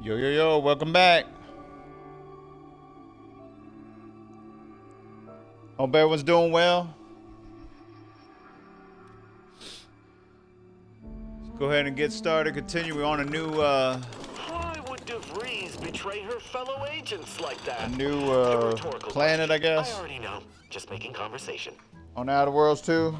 Yo, yo, yo, welcome back. Hope everyone's doing well. Let's go ahead and get started. Continue. We're on a new, Why would DeVries betray her fellow agents like that? planet, I guess. I already know. Just making conversation. On Outer Worlds 2.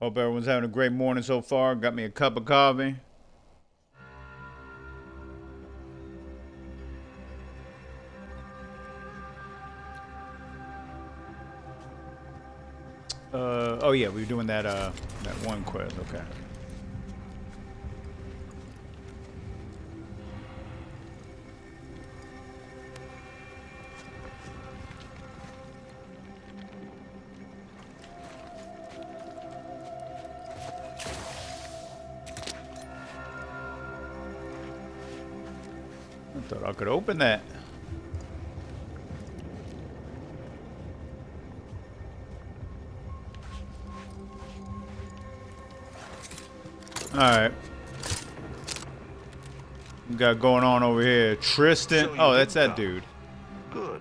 Hope everyone's having a great morning so far. Got me a cup of coffee. Oh yeah, we were doing that one quest. Okay. I thought I could open that. Alright. We got going on over here. Tristan. So Oh, that's that dude. Good.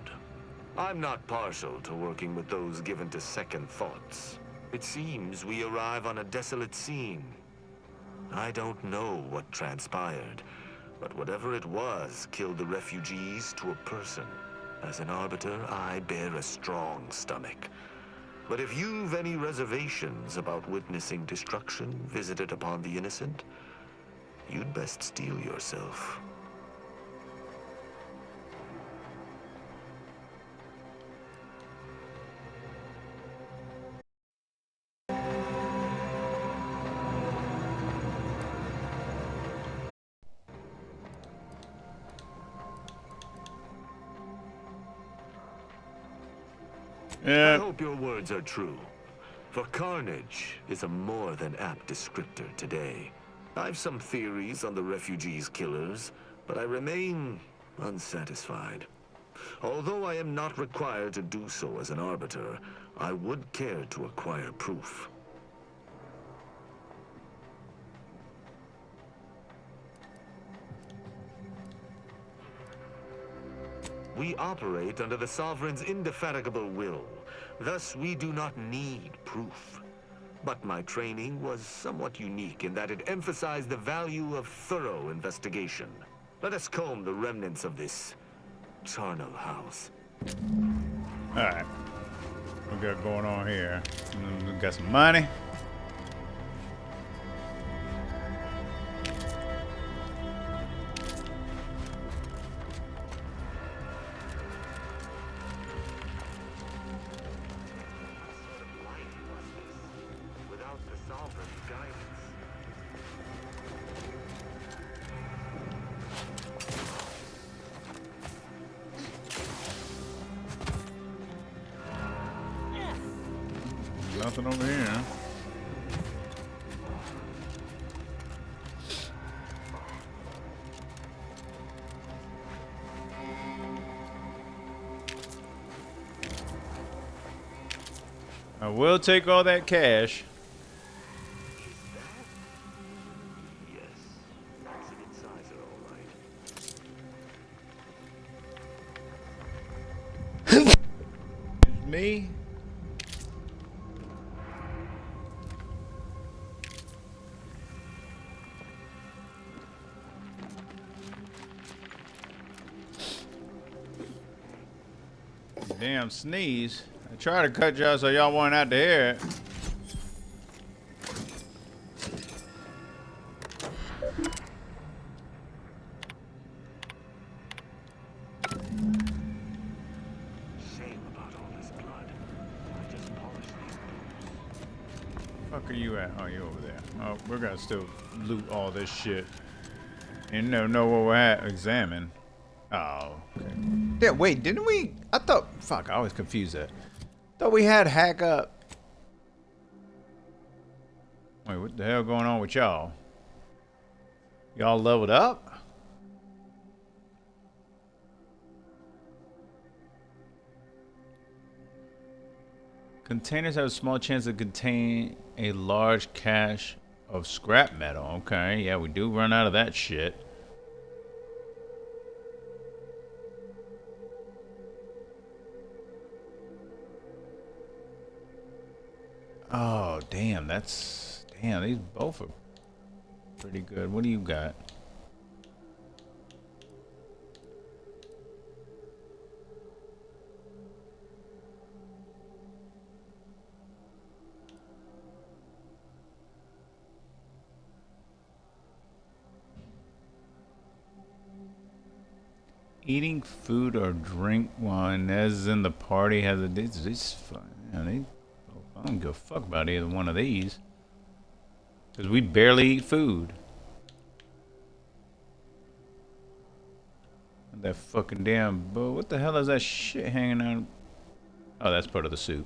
I'm not partial to working with those given to second thoughts. It seems we arrive on a desolate scene. I don't know what transpired, but whatever it was killed the refugees to a person. As an Arbiter, I bear a strong stomach. But if you've any reservations about witnessing destruction visited upon the innocent, you'd best steel yourself. I hope your words are true. For carnage is a more than apt descriptor today. I've some theories on the refugees' killers, but I remain unsatisfied. Although I am not required to do so as an Arbiter, I would care to acquire proof. We operate under the Sovereign's indefatigable will. Thus, we do not need proof. But my training was somewhat unique in that it emphasized the value of thorough investigation. Let us comb the remnants of this charnel house. Alright. What we got going on here? We got some money. Nothing over here. I will take all that cash. Yes. Exhibit size are all right. It's me. Damn sneeze. I tried to cut y'all so y'all weren't out to hear it. Shame about all this blood. I just polished these boots. Fuck are you at? Oh, you over there. Oh, we're gonna still loot all this shit. And know where we're at. Examine. Oh, okay. Yeah, wait, didn't we? I thought. Fuck, I always confuse that. Thought we had hack up. Wait, what the hell going on with y'all? Y'all leveled up? Containers have a small chance to contain a large cache of scrap metal. Okay, yeah, we do run out of that shit. Oh, damn, that's... Damn, these both are pretty good. What do you got? Eating food or drink while Inez in the party has a... These fun. Yeah, I don't give a fuck about either one of these. Because we barely eat food. That fucking damn bow. What the hell is that shit hanging out? Oh, that's part of the suit.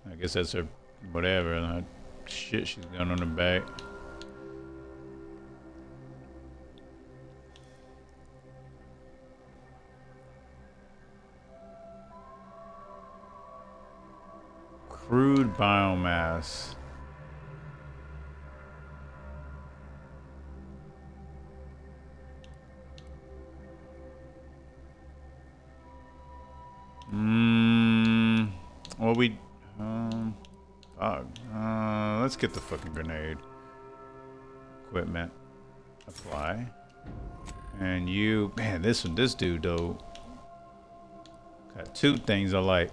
I guess that's her whatever. That shit she's got on her back. Crude biomass. Well, let's get the fucking grenade. Equipment. Apply. And you, man, this dude though. Got two things I like.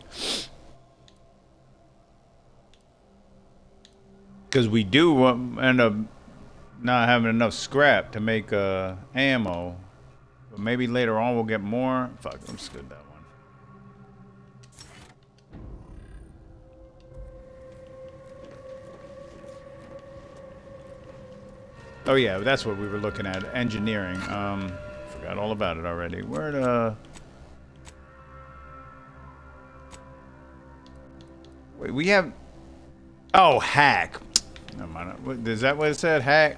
Because we do end up not having enough scrap to make ammo. But maybe later on we'll get more. Fuck, I'm just good that one. Oh yeah, that's what we were looking at. Engineering. Forgot all about it already. Where the... Wait, we have... Oh, hack. Never mind. Is that what it said? Hack?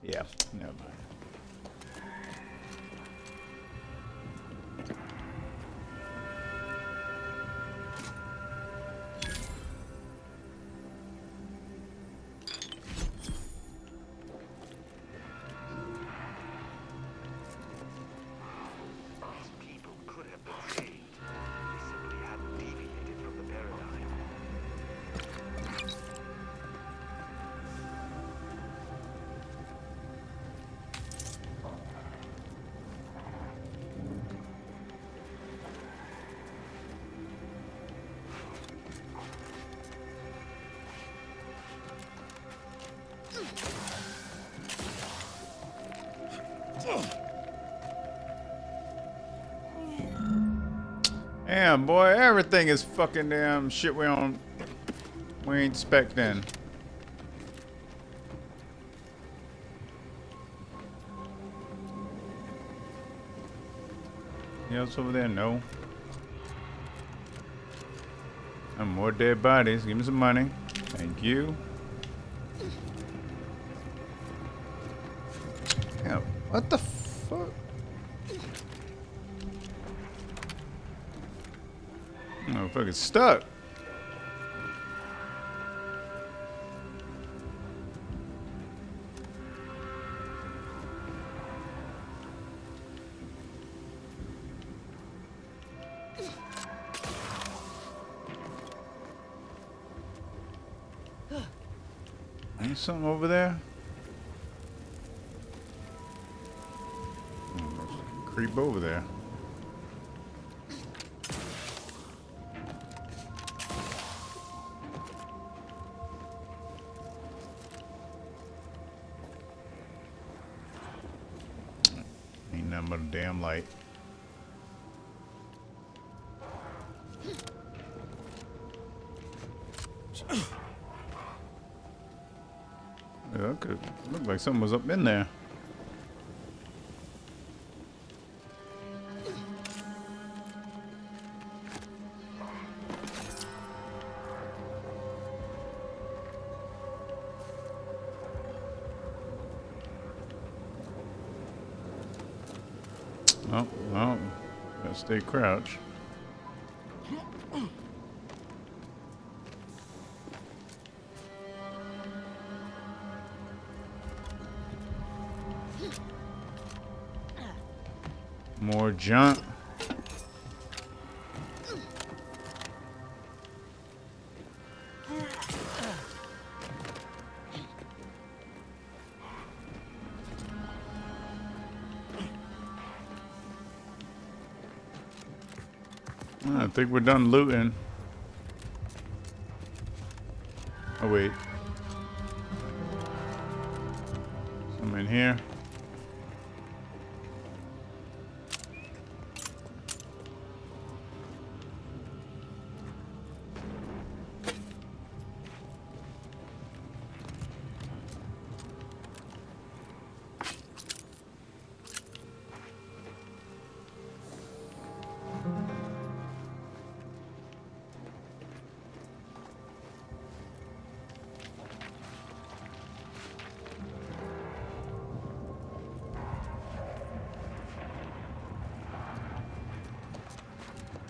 Yeah, never mind. These people could have been saved. They simply hadn't deviated from the paradigm. Damn, boy, everything is fucking damn shit we ain't expecting. Anything else over there? No. And more dead bodies. Give me some money. Thank you. Damn, what the fuck? Oh, fucking stuck. Ain't something over there? Creep over there. Ain't nothing but a damn light. Yeah, could look like something was up in there. Oh, well, gotta stay crouched. More junk. I think we're done looting. Oh wait. Some in here.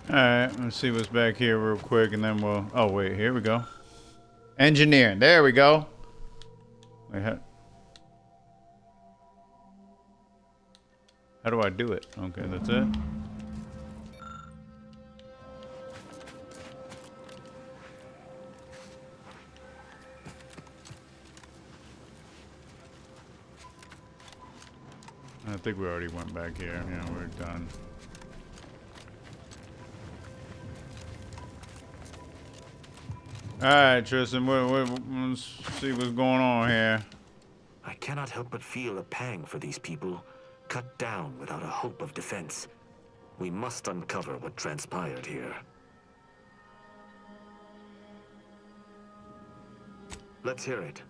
Alright, let's see what's back here real quick and then we'll... Oh, wait, here we go. Engineering, there we go. Wait, how do I do it? Okay, that's it. I think we already went back here. Yeah, we're done. Alright, Tristan, let's see what's going on here. I cannot help but feel a pang for these people, cut down without a hope of defense. We must uncover what transpired here. Let's hear it.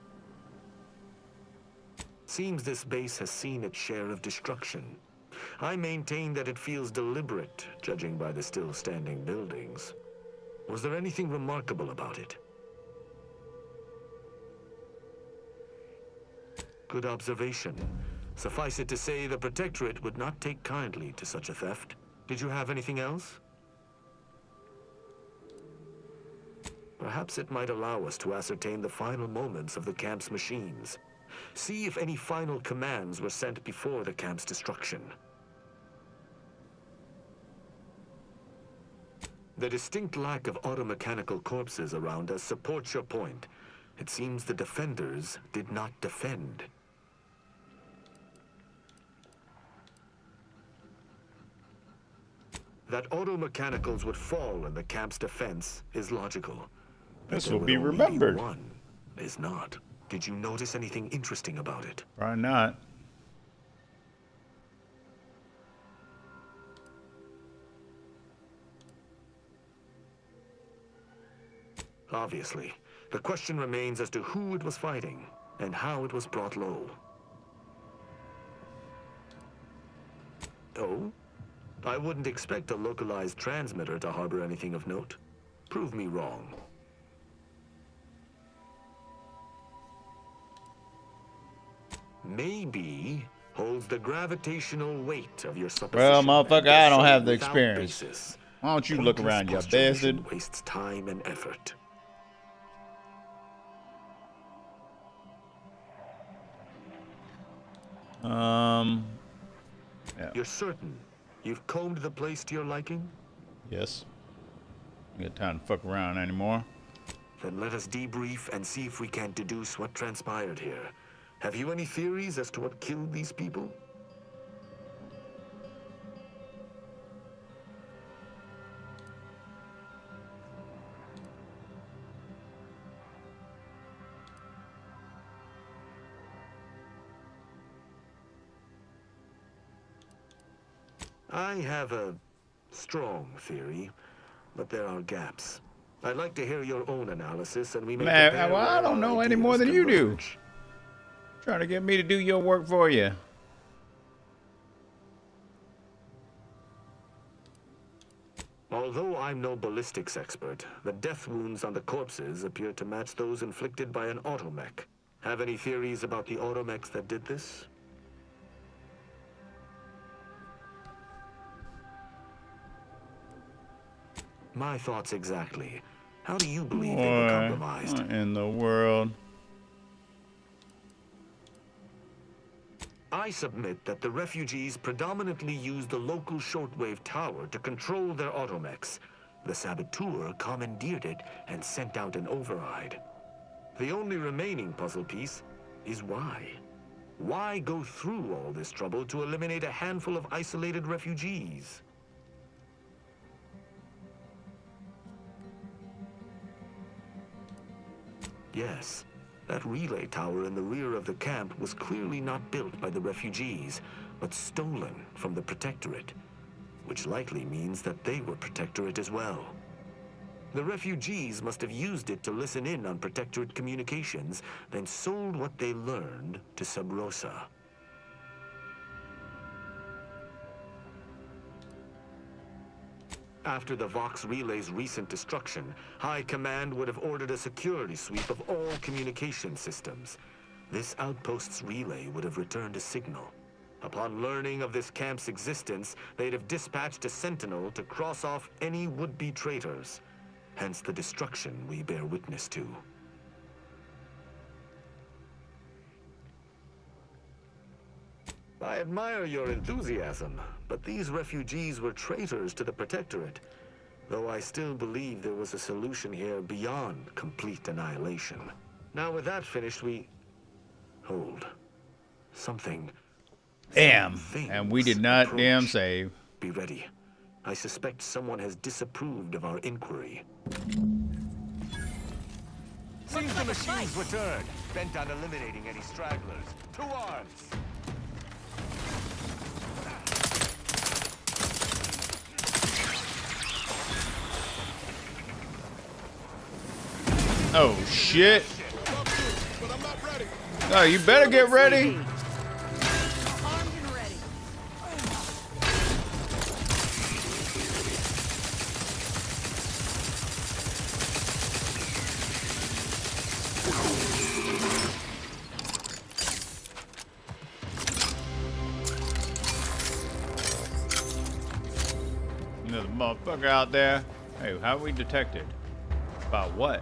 Seems this base has seen its share of destruction. I maintain that it feels deliberate, judging by the still standing buildings. Was there anything remarkable about it? Good observation. Suffice it to say, the Protectorate would not take kindly to such a theft. Did you have anything else? Perhaps it might allow us to ascertain the final moments of the camp's machines. See if any final commands were sent before the camp's destruction. The distinct lack of automechanical corpses around us supports your point. It seems the defenders did not defend. That automechanicals would fall in the camp's defense is logical. This will be remembered. One is not. Did you notice anything interesting about it? Probably not. Obviously, the question remains as to who it was fighting and how it was brought low. Oh? I wouldn't expect a localized transmitter to harbor anything of note. Prove me wrong. Maybe holds the gravitational weight of your supposition. Well, motherfucker, I don't have the experience. Basis. Why don't you look Pointless around, you postulation bastard? wastes time and effort. Yeah. You're certain you've combed the place to your liking? Yes. I got time to fuck around anymore. Then let us debrief and see if we can deduce what transpired here. Have you any theories as to what killed these people? I have a strong theory, but there are gaps. I'd like to hear your own analysis, and we may Man, compare well, I where don't our know any ideas more than you do. converge. Trying to get me to do your work for you. Although I'm no ballistics expert, the death wounds on the corpses appear to match those inflicted by an automech. Have any theories about the automechs that did this? My thoughts exactly. How do you believe they were compromised? What in the world? I submit that the refugees predominantly used the local shortwave tower to control their automechs. The saboteur commandeered it and sent out an override. The only remaining puzzle piece is why. Why go through all this trouble to eliminate a handful of isolated refugees? Yes, that relay tower in the rear of the camp was clearly not built by the refugees, but stolen from the Protectorate, which likely means that they were Protectorate as well. The refugees must have used it to listen in on Protectorate communications, then sold what they learned to Sub Rosa. After the Vox Relay's recent destruction, High Command would have ordered a security sweep of all communication systems. This outpost's relay would have returned a signal. Upon learning of this camp's existence, they'd have dispatched a sentinel to cross off any would-be traitors. Hence the destruction we bear witness to. I admire your enthusiasm, but these refugees were traitors to the Protectorate, though I still believe there was a solution here beyond complete annihilation. Now with that finished, we... Hold. Something... Damn. things And we did not damn approach. save. Be ready. I suspect someone has disapproved of our inquiry. Seems the machines returned, bent on eliminating any stragglers. To arms! Oh shit. Oh, you better get ready. Armed and ready. Another motherfucker out there. Hey, how are we detected? By what?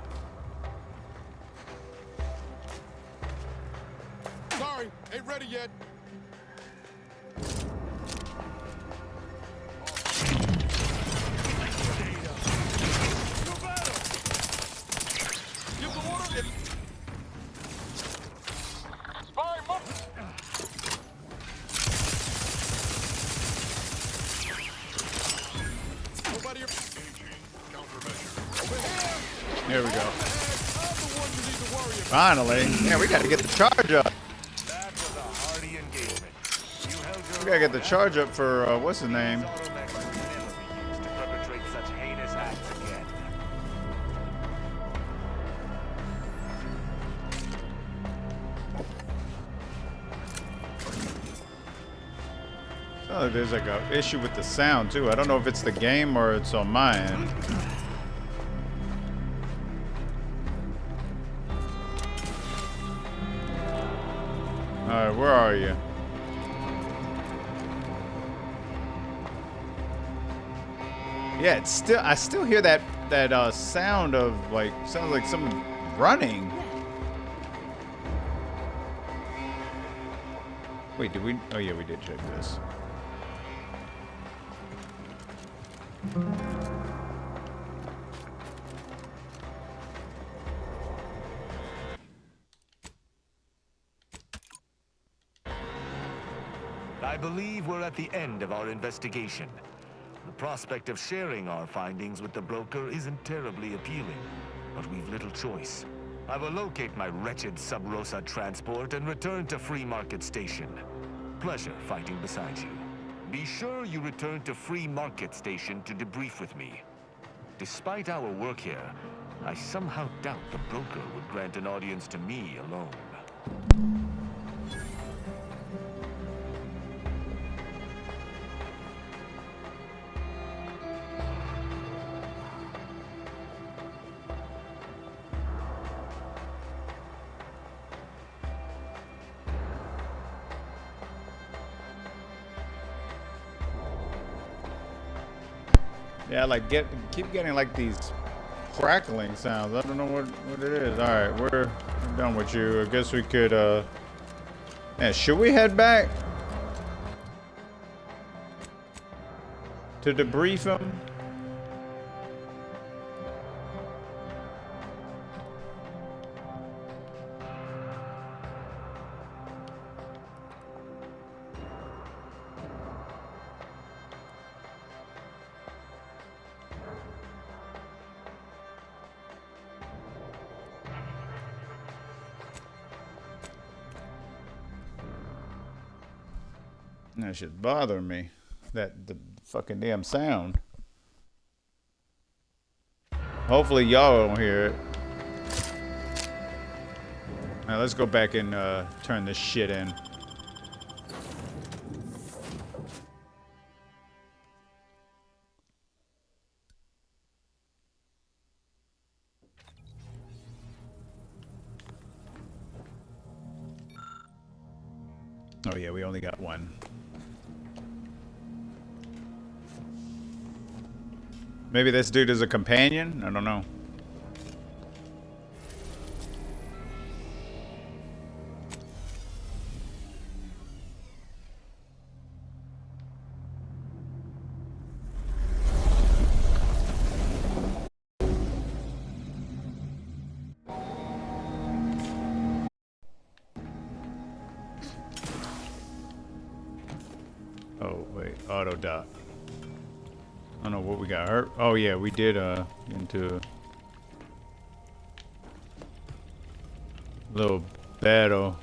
Sorry, ain't ready yet. Give the order and... Spy Nobody... Over here! There we go. I'm the one you need to worry about. Finally. Yeah, we gotta get the charge up. That was a hearty engagement. You held your We gotta get own, the eh? charge up for, what's his name? These automechs will never be used to perpetrate such heinous acts again. Oh, there's like a issue with the sound too. I don't know if it's the game or it's on my end. Alright, where are you? Yeah, it's still. I still hear that sound of like sounds like someone running. Wait, did we? Oh yeah, we did check this. I believe we're at the end of our investigation. The prospect of sharing our findings with the broker isn't terribly appealing, but we've little choice. I will locate my wretched Sub Rosa transport and return to Free Market Station. Pleasure fighting beside you. Be sure you return to Free Market Station to debrief with me. Despite our work here, I somehow doubt the broker would grant an audience to me alone. Yeah, like keep getting like these crackling sounds. I don't know what it is. All right, we're done with you. I guess we could. Yeah, should we head back to debrief him? That shit's bothering me. The fucking damn sound. Hopefully y'all don't hear it. Now let's go back and turn this shit in. Oh yeah, we only got one. Maybe this dude is a companion? I don't know. Oh, wait. Auto dock. I don't know what we got hurt. Oh yeah, we did into a little battle.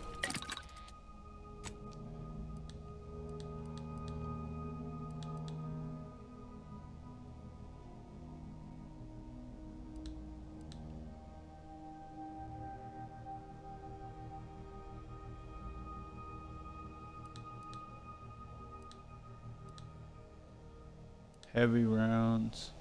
Heavy rounds.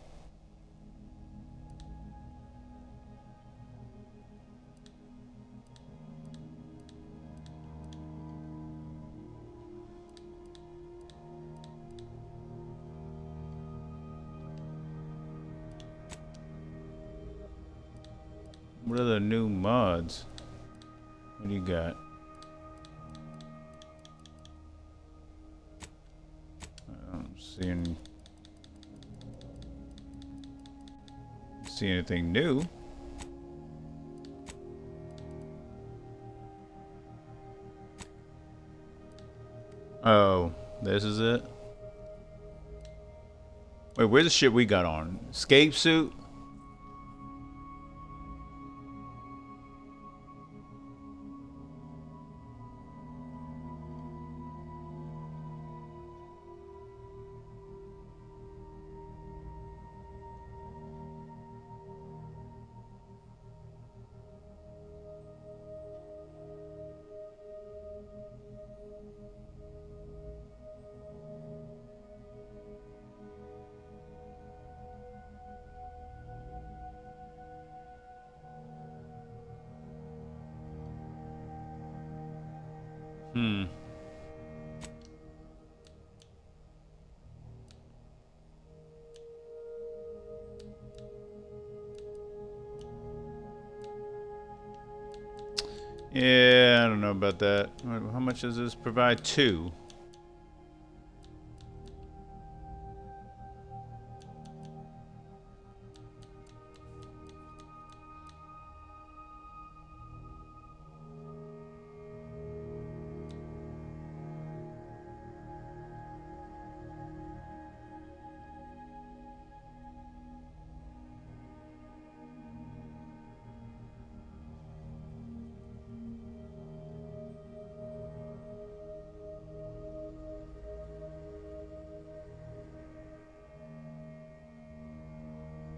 What are the new mods? What do you got? I don't see any. See anything new? Oh, this is it. Wait, where's the shit we got on? Escape suit? Yeah, I don't know about that. How much does this provide? 2.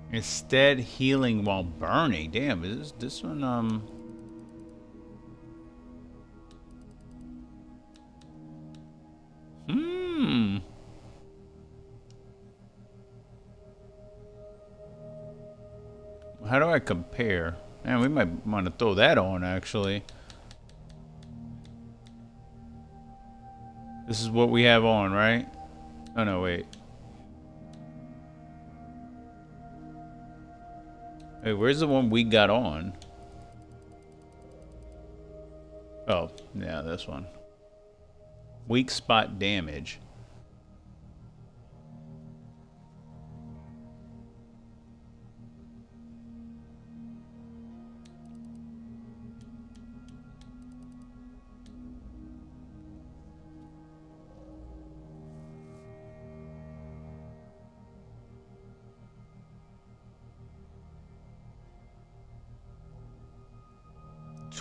Instead, healing while burning. Damn, is this one, How do I compare? Man, we might want to throw that on, actually. This is what we have on, right? Oh, no, wait. Hey, where's the one we got on? Oh, yeah, this one. Weak spot damage.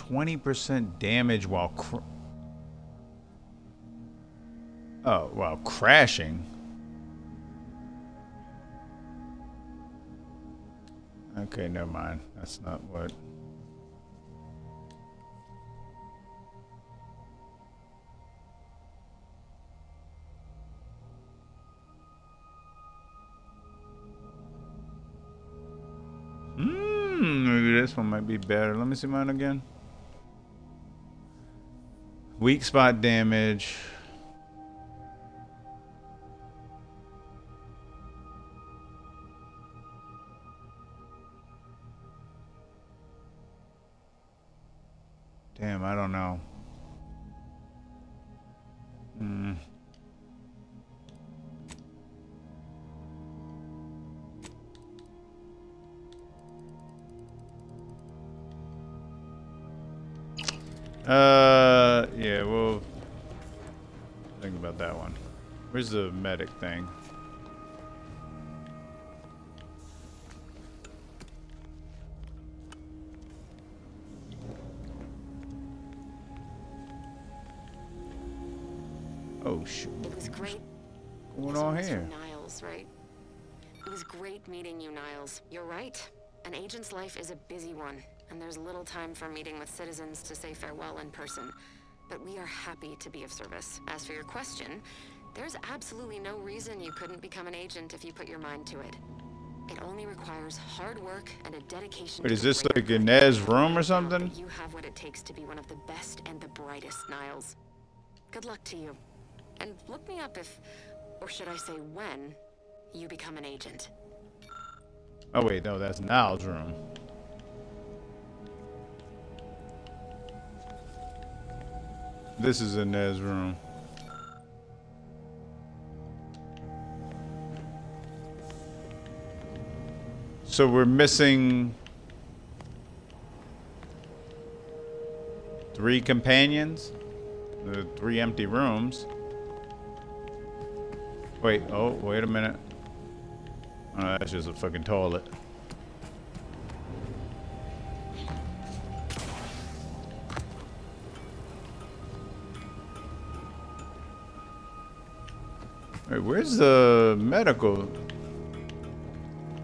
%20 damage while while crashing. Okay, never mind. That's not what. Maybe this one might be better. Let me see mine again. Weak spot damage. Damn, I don't know. Yeah, we'll think about that one. Where's the medic thing? Oh shoot. It was great. What's going on This was here? Niles, right? It was great meeting you, Niles. You're right. An agent's life is a busy one, and there's little time for meeting with citizens to say farewell in person. But we are happy to be of service. As for your question, there's absolutely no reason you couldn't become an agent if you put your mind to it. It only requires hard work and a dedication. Wait, to is this the greater like good. Inez's room or something? You have what it takes to be one of the best and the brightest, Niles. Good luck to you. And look me up if, or should I say when, you become an agent. Oh wait, no, that's Niles' room. This is Inez's room. So we're missing 3 companions? The 3 empty rooms. Wait, oh, wait a minute. Oh, that's just a fucking toilet. Wait, where's the medical?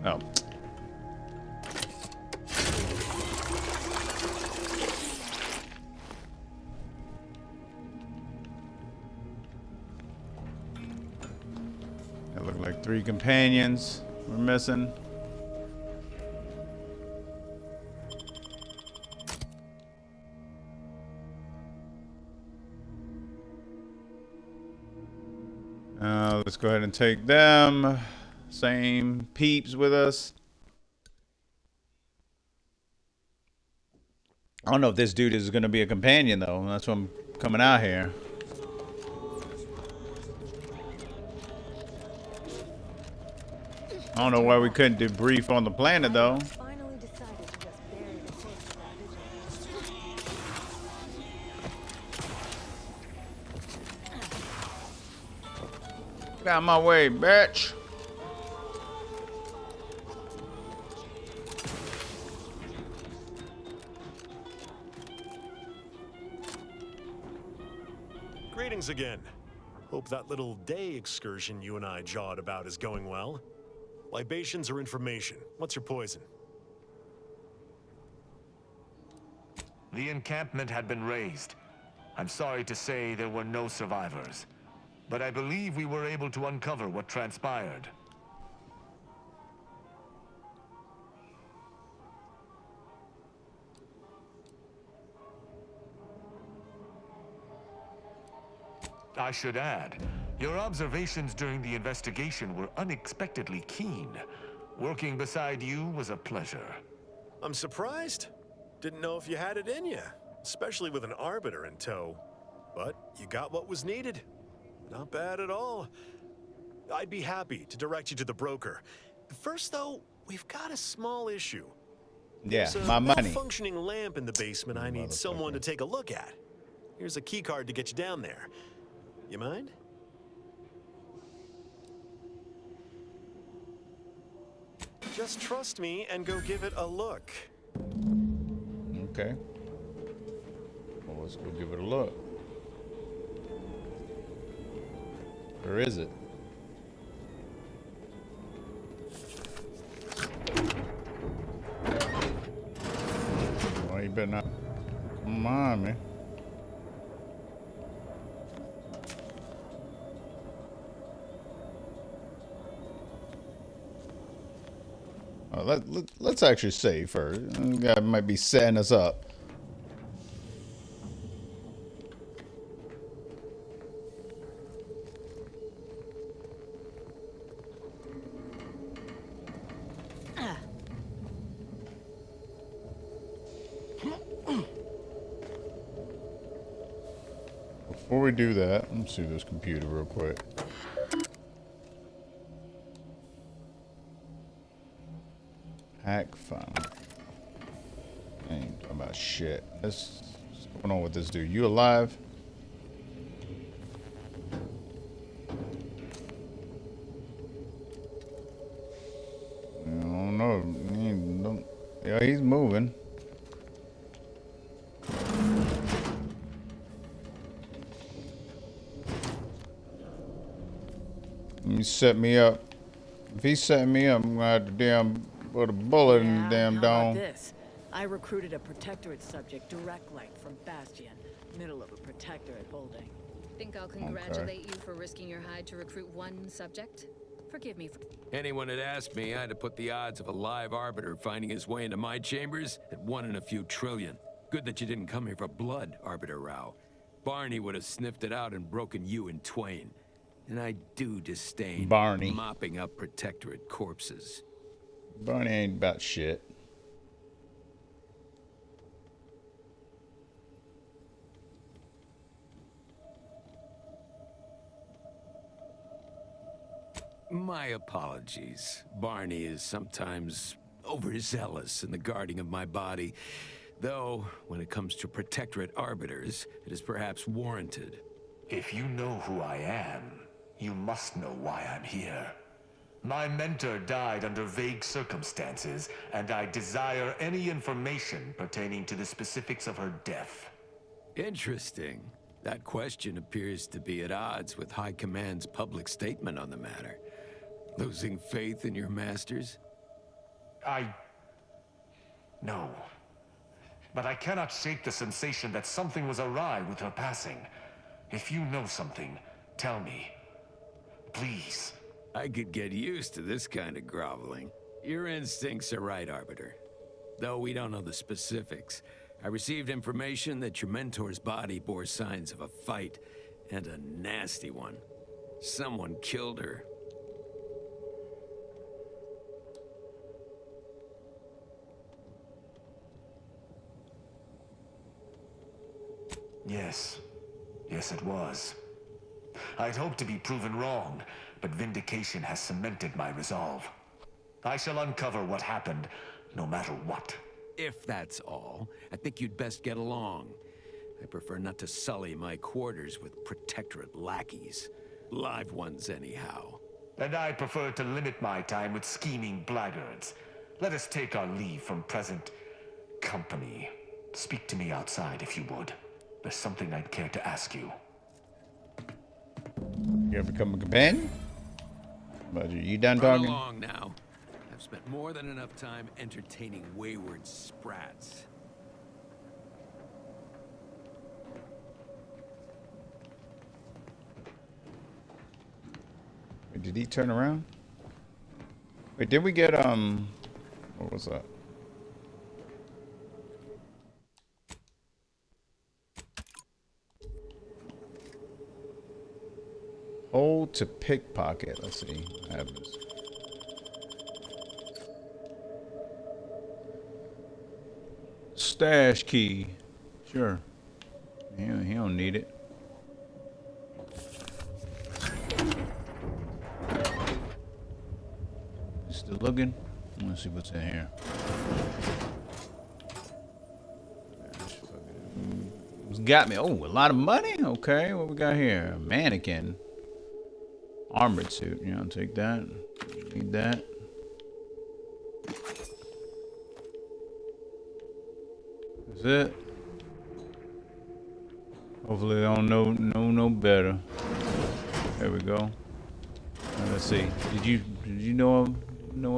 Oh. That look like 3 companions we're missing. Let's go ahead and take them. Same peeps with us. I don't know if this dude is gonna be a companion though. That's why I'm coming out here. I don't know why we couldn't debrief on the planet though. Finally decided to just bury the corpse of that vigilante. Get out of my way, bitch. Greetings again. Hope that little day excursion you and I jawed about is going well. Libations or information? What's your poison? The encampment had been razed. I'm sorry to say there were no survivors, but I believe we were able to uncover what transpired. I should add, your observations during the investigation were unexpectedly keen. Working beside you was a pleasure. I'm surprised. Didn't know if you had it in you, especially with an arbiter in tow. But you got what was needed. Not bad at all. I'd be happy to direct you to the broker. First, though, we've got a small issue. Yeah, There's a my money. malfunctioning lamp in the basement I need someone to take a look at. Here's a key card to get you down there. You mind? Just trust me and go give it a look. Okay. Well, let's go give it a look. Where is it? Well, you better not. Come on, man. Let's actually save first. This guy might be setting us up. Before we do that, let's see this computer real quick. Hack found. Ain't talking about shit. What's going on with this dude? You alive? I don't know. Yeah, he's moving. Let me set me up. If he's setting me up, I'm gonna have to damn put a bullet in the damn how about dome. this? I recruited a Protectorate subject direct light from Bastion, middle of a Protectorate holding. Think I'll congratulate you for risking your hide to recruit one subject? Forgive me for... Anyone had asked me, I'd have put the odds of a live arbiter finding his way into my chambers at 1 in a few trillion. Good that you didn't come here for blood, Arbiter Rao. Barney would have sniffed it out and broken you in twain. And I do disdain Barney mopping up Protectorate corpses. Barney ain't about shit. My apologies. Barney is sometimes overzealous in the guarding of my body. Though, when it comes to Protectorate arbiters, it is perhaps warranted. If you know who I am, you must know why I'm here. My mentor died under vague circumstances, and I desire any information pertaining to the specifics of her death. Interesting. That question appears to be at odds with High Command's public statement on the matter. Losing faith in your masters? No. But I cannot shake the sensation that something was awry with her passing. If you know something, tell me. Please. I could get used to this kind of groveling. Your instincts are right, Arbiter. Though we don't know the specifics, I received information that your mentor's body bore signs of a fight, and a nasty one. Someone killed her. Yes. Yes, it was. I'd hoped to be proven wrong, but vindication has cemented my resolve. I shall uncover what happened, no matter what. If that's all, I think you'd best get along. I prefer not to sully my quarters with Protectorate lackeys. Live ones, anyhow. And I prefer to limit my time with scheming blackguards. Let us take our leave from present company. Speak to me outside, if you would. There's something I'd care to ask you. You ever become a companion? But are you done Run talking? along now. I've spent more than enough time entertaining wayward sprats. Wait, did he turn around? Wait, did we get what was that? Hold to pickpocket. Let's see what happens. Stash key. Sure. He don't need it. Still looking? Let's see what's in here. What's got me? Oh, a lot of money? Okay, what we got here? A mannequin. Armored suit. You know, take that. Need that. That's it. Hopefully they don't know better. There we go. Let's see. Did you know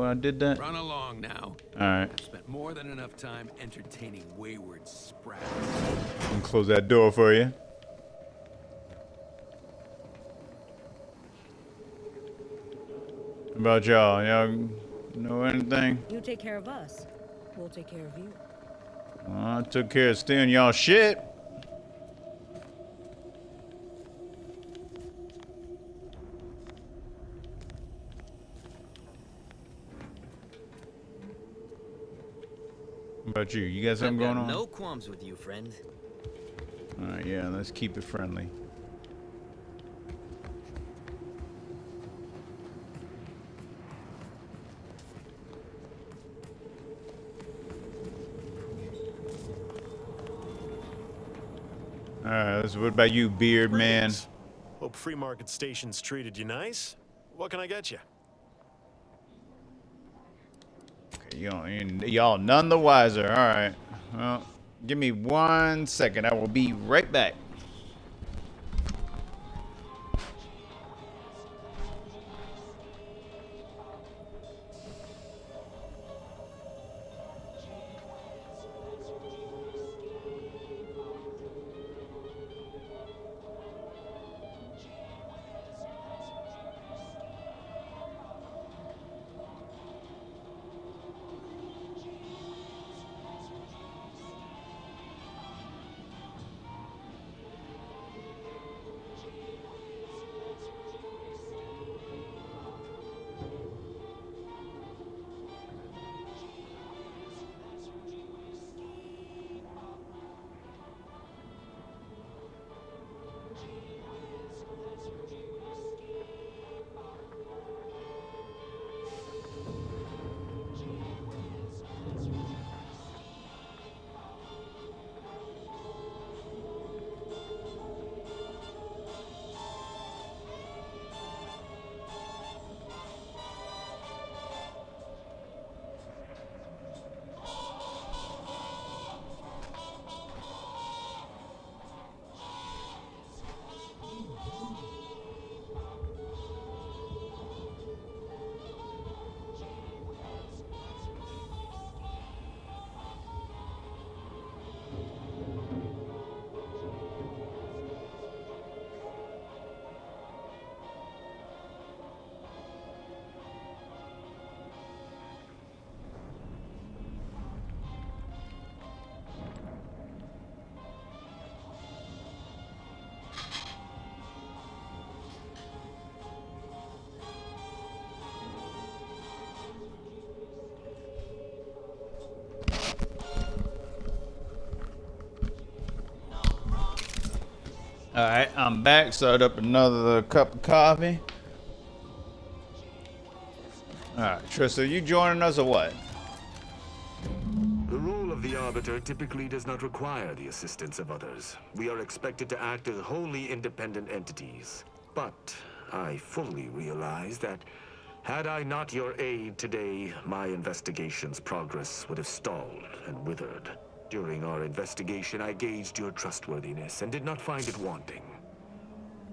I did that? Run along now. Alright. I've spent more than enough time entertaining wayward sprats. I can close that door for you. How about y'all? Y'all know anything? You take care of us. We'll take care of you. Well, I took care of stealing y'all shit. What about you? You got something going on? No qualms with you, friend. Alright, yeah, let's keep it friendly. Alright, what about you, beard man? Hope Free Market Station's treated you nice. What can I get you? Okay, y'all none the wiser. Alright. Well, give me 1 second. I will be right back. Alright, I'm back. Started up another cup of coffee. Alright, Trista, you joining us or what? The role of the Arbiter typically does not require the assistance of others. We are expected to act as wholly independent entities. But I fully realize that had I not your aid today, my investigation's progress would have stalled and withered. During our investigation, I gauged your trustworthiness and did not find it wanting.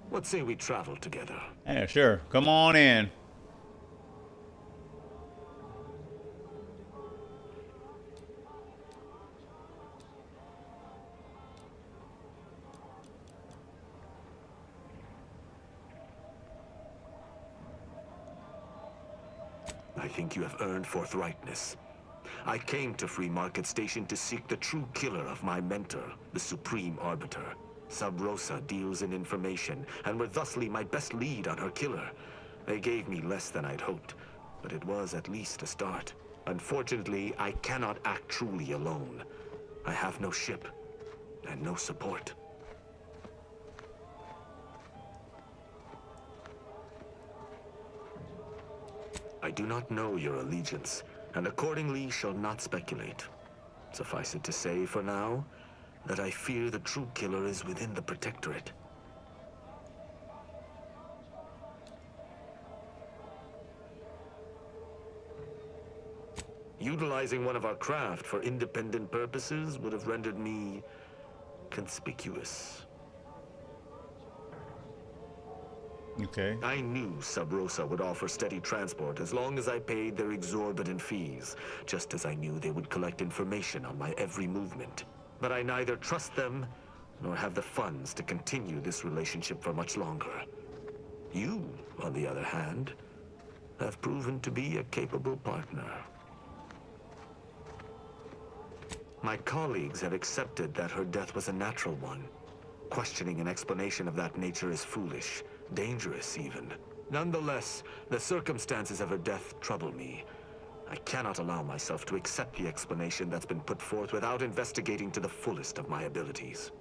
What say we travel together? Yeah, sure. Come on in. I think you have earned forthrightness. I came to Free Market Station to seek the true killer of my mentor, the Supreme Arbiter. Sub Rosa deals in information, and were thusly my best lead on her killer. They gave me less than I'd hoped, but it was at least a start. Unfortunately, I cannot act truly alone. I have no ship, and no support. I do not know your allegiance, and accordingly shall not speculate. Suffice it to say, for now, that I fear the true killer is within the Protectorate. Utilizing one of our craft for independent purposes would have rendered me conspicuous. Okay. I knew Sub Rosa would offer steady transport as long as I paid their exorbitant fees, just as I knew they would collect information on my every movement. But I neither trust them, nor have the funds to continue this relationship for much longer. You, on the other hand, have proven to be a capable partner. My colleagues have accepted that her death was a natural one. Questioning an explanation of that nature is foolish. Dangerous, even. Nonetheless, the circumstances of her death trouble me. I cannot allow myself to accept the explanation that's been put forth without investigating to the fullest of my abilities.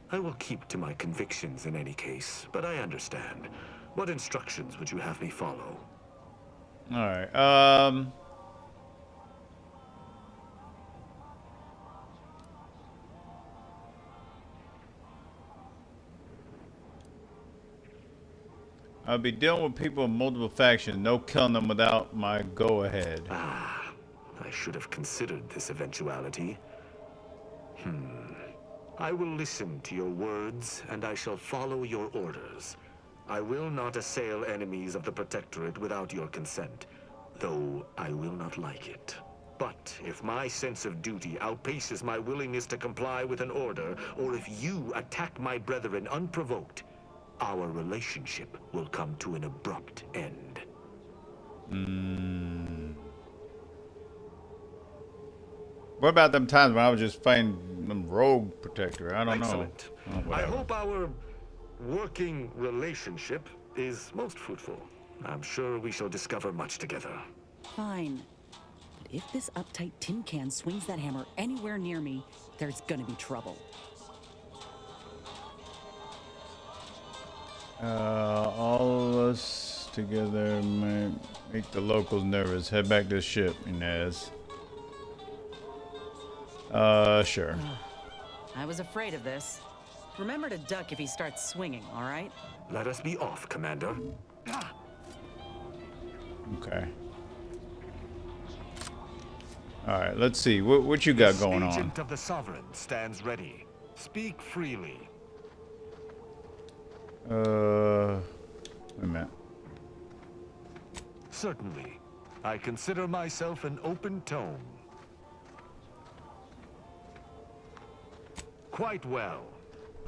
I will keep to my convictions in any case, but I understand. What instructions would you have me follow? Alright, I'll be dealing with people of multiple factions. No killing them without my go-ahead. Ah, I should have considered this eventuality. I will listen to your words, and I shall follow your orders. I will not assail enemies of the Protectorate without your consent, though I will not like it. But if my sense of duty outpaces my willingness to comply with an order, or if you attack my brethren unprovoked, our relationship will come to an abrupt end. What about them times when I was just fighting them rogue protector? I don't Excellent. know. Oh, I whatever. hope our working relationship is most fruitful. I'm sure we shall discover much together. Fine. But if this uptight tin can swings that hammer anywhere near me, there's gonna be trouble. All of us together may make the locals nervous. Head back to the ship, Inez. Sure. I was afraid of this. Remember to duck if he starts swinging, all right? Let us be off, Commander. Okay. All right, let's see. What you got going on? Agent of the Sovereign stands ready. Speak freely. Wait a minute. Certainly. I consider myself an open tome. Quite well.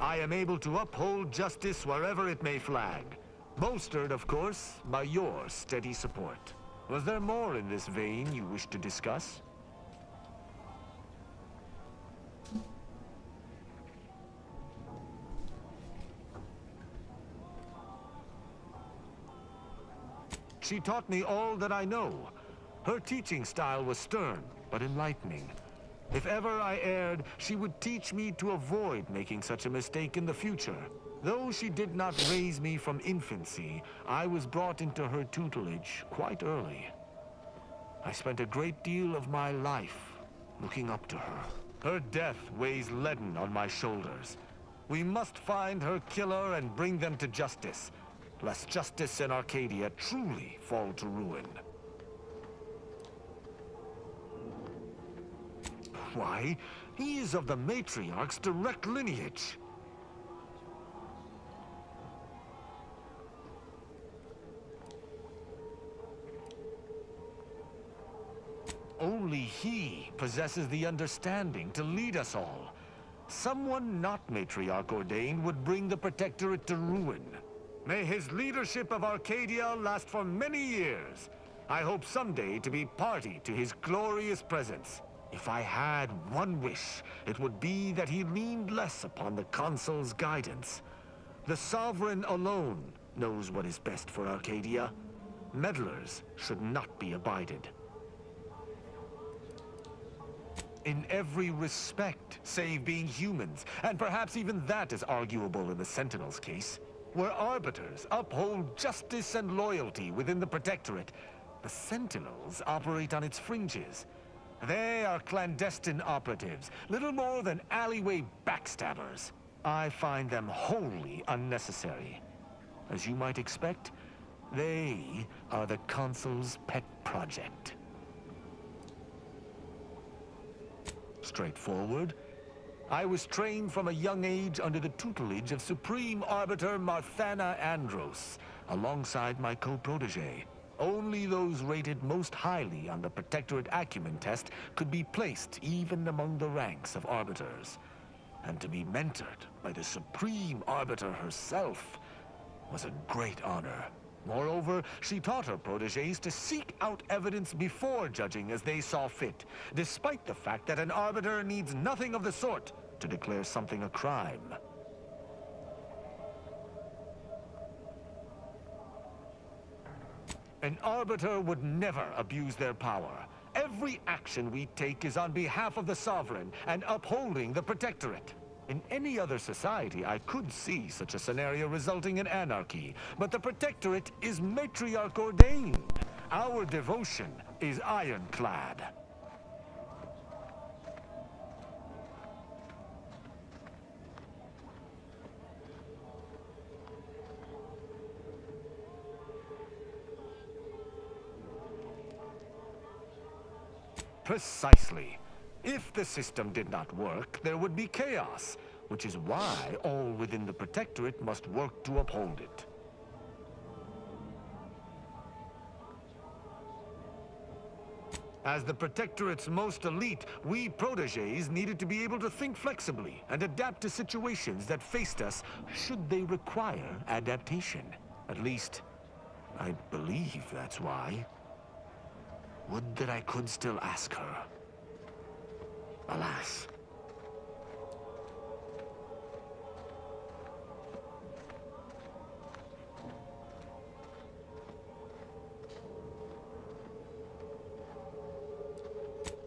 I am able to uphold justice wherever it may flag. Bolstered, of course, by your steady support. Was there more in this vein you wish to discuss? she taught me all that I know. Her teaching style was stern, but enlightening. If ever I erred, she would teach me to avoid making such a mistake in the future. Though she did not raise me from infancy, I was brought into her tutelage quite early. I spent a great deal of my life looking up to her. Her death weighs leaden on my shoulders. We must find her killer and bring them to justice, lest justice in Arcadia truly fall to ruin. Why, he is of the Matriarch's direct lineage. Only he possesses the understanding to lead us all. Someone not Matriarch ordained would bring the Protectorate to ruin. May his leadership of Arcadia last for many years. I hope someday to be party to his glorious presence. If I had one wish, it would be that he leaned less upon the Consul's guidance. The Sovereign alone knows what is best for Arcadia. Meddlers should not be abided. In every respect, save being humans, and perhaps even that is arguable in the Sentinel's case. Where Arbiters uphold justice and loyalty within the Protectorate, the Sentinels operate on its fringes. They are clandestine operatives, little more than alleyway backstabbers. I find them wholly unnecessary. As you might expect, they are the Consul's pet project. Straightforward. I was trained from a young age under the tutelage of Supreme Arbiter Marthana Andros, alongside my co-protege. Only those rated most highly on the Protectorate Acumen test could be placed even among the ranks of Arbiters. And to be mentored by the Supreme Arbiter herself was a great honor. Moreover, she taught her proteges to seek out evidence before judging as they saw fit, despite the fact that an Arbiter needs nothing of the sort to declare something a crime. An Arbiter would never abuse their power. Every action we take is on behalf of the Sovereign and upholding the Protectorate. In any other society, I could see such a scenario resulting in anarchy, but the Protectorate is Matriarch ordained. Our devotion is ironclad. Precisely. If the system did not work, there would be chaos, which is why all within the Protectorate must work to uphold it. As the Protectorate's most elite, we proteges needed to be able to think flexibly and adapt to situations that faced us should they require adaptation. At least, I believe that's why. Would that I could still ask her. Alas.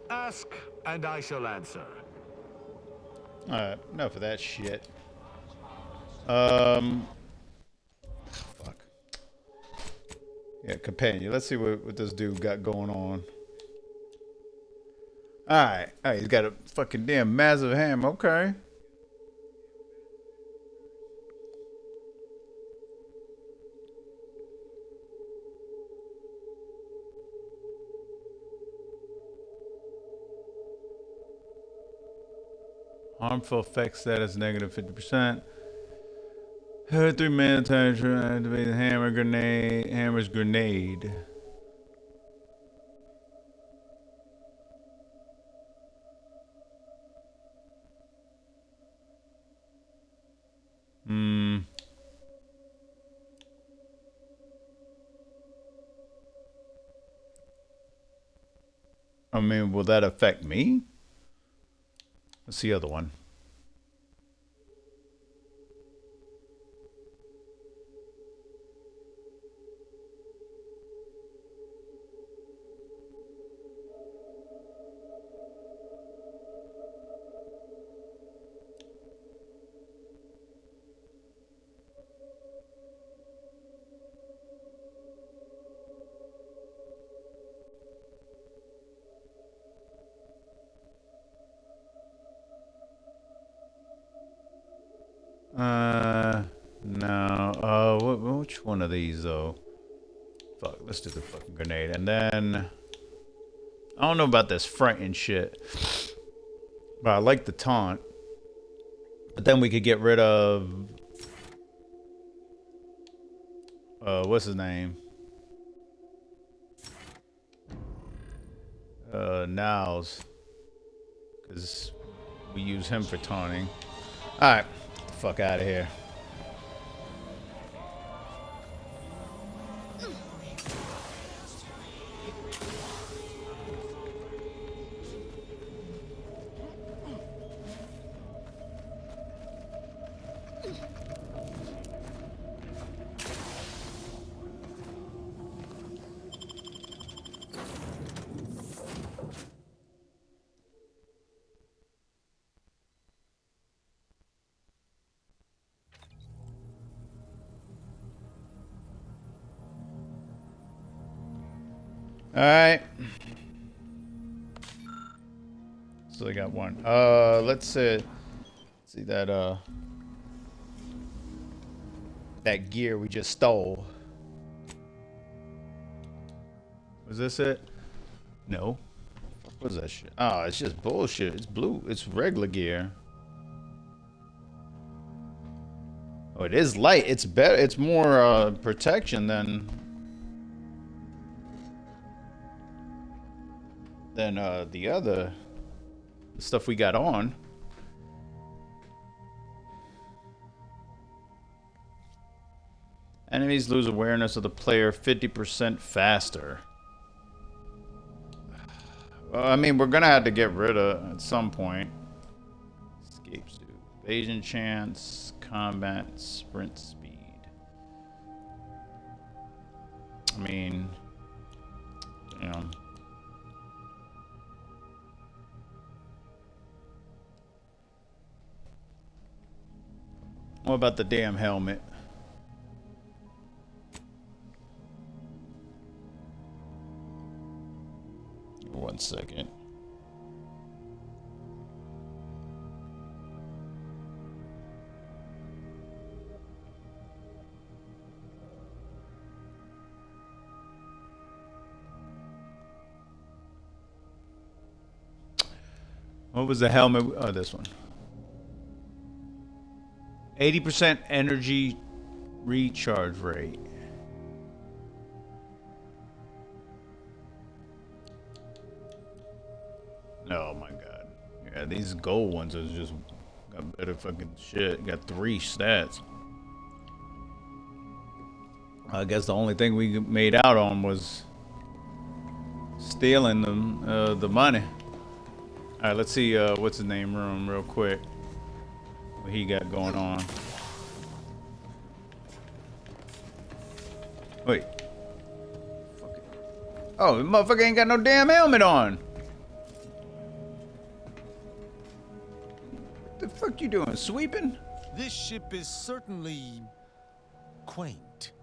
Ask, and I shall answer. Alright, enough of that shit. Yeah, companion. Let's see what this dude got going on. Alright. Alright, he's got a fucking damn massive hammer. Okay. Harmful effect status negative 50%. 3 man time to activate the hammer's grenade. I mean, will that affect me? What's the other one? No. Which one of these though? Fuck, let's do the fucking grenade. And then I don't know about this frightened shit, but I like the taunt. But then we could get rid of what's his name? Niles, because we use him for taunting. All right, get the fuck out of here. All right. So they got one. Let's see that that gear we just stole. Was this it? No. What is that shit? Oh, it's just bullshit. It's blue. It's regular gear. Oh, it is light. It's better. It's more protection than the other stuff we got on. Enemies lose awareness of the player 50% faster. Well, I mean, we're gonna have to get rid of at some point. Escape suit, evasion chance, combat, sprint speed. I mean, you know. What about the damn helmet? One second. What was the helmet? Oh, this one. 80% energy recharge rate. Oh my god. Yeah, these gold ones are just got better fucking shit. Got 3 stats. I guess the only thing we made out on was stealing the money. Alright, let's see what's his name room real quick. What he got going on. Wait. Fuck it. Oh, the motherfucker ain't got no damn helmet on. What the fuck you doing? Sweeping? This ship is certainly quaint.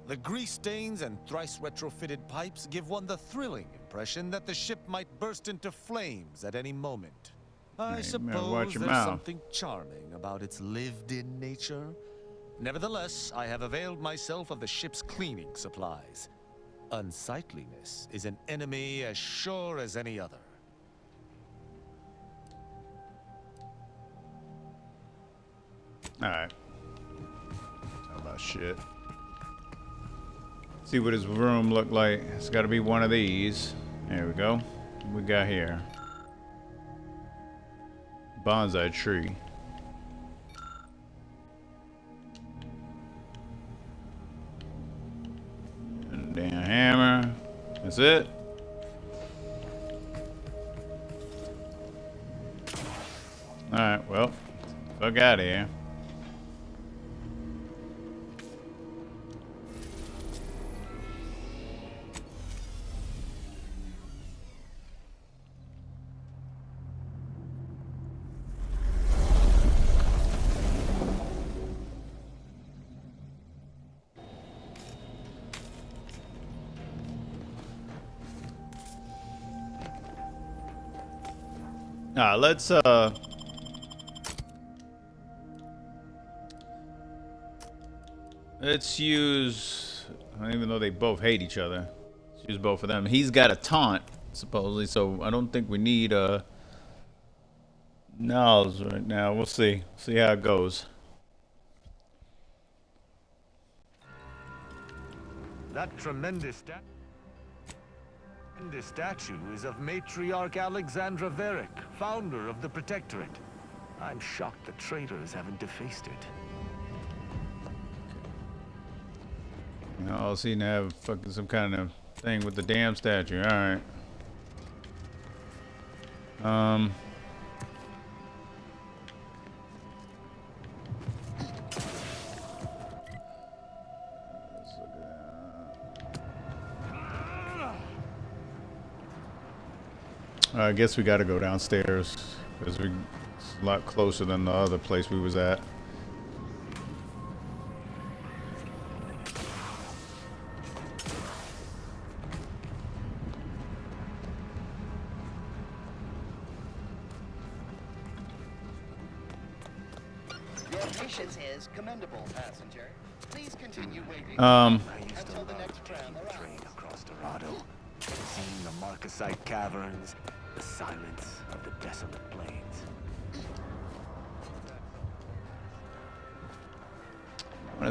The grease stains and thrice retrofitted pipes give one the thrilling impression that the ship might burst into flames at any moment. I suppose there's something charming about its lived-in nature. Nevertheless, I have availed myself of the ship's cleaning supplies. Unsightliness is an enemy as sure as any other. Alright. Talk about shit. See what his room looked like. It's gotta be one of these. There we go. What we got here? Bonsai tree. And damn hammer. That's it. Alright, well, fuck out of here. Let's Let's use, even though they both hate each other, let's use both of them. He's got a taunt, supposedly, so I don't think we need Niles right now. We'll see. See how it goes. That tremendous statue is of Matriarch Alexandra Varric, founder of the Protectorate. I'm shocked the traitors haven't defaced it. You know, all seem to have fucking some kind of thing with the damn statue. All right. I guess we got to go downstairs because it's a lot closer than the other place we was at. Your patience is commendable, passenger. Please continue waiting until the next train across Dorado, seeing the Marcasite caverns, the silence of the desolate plains. I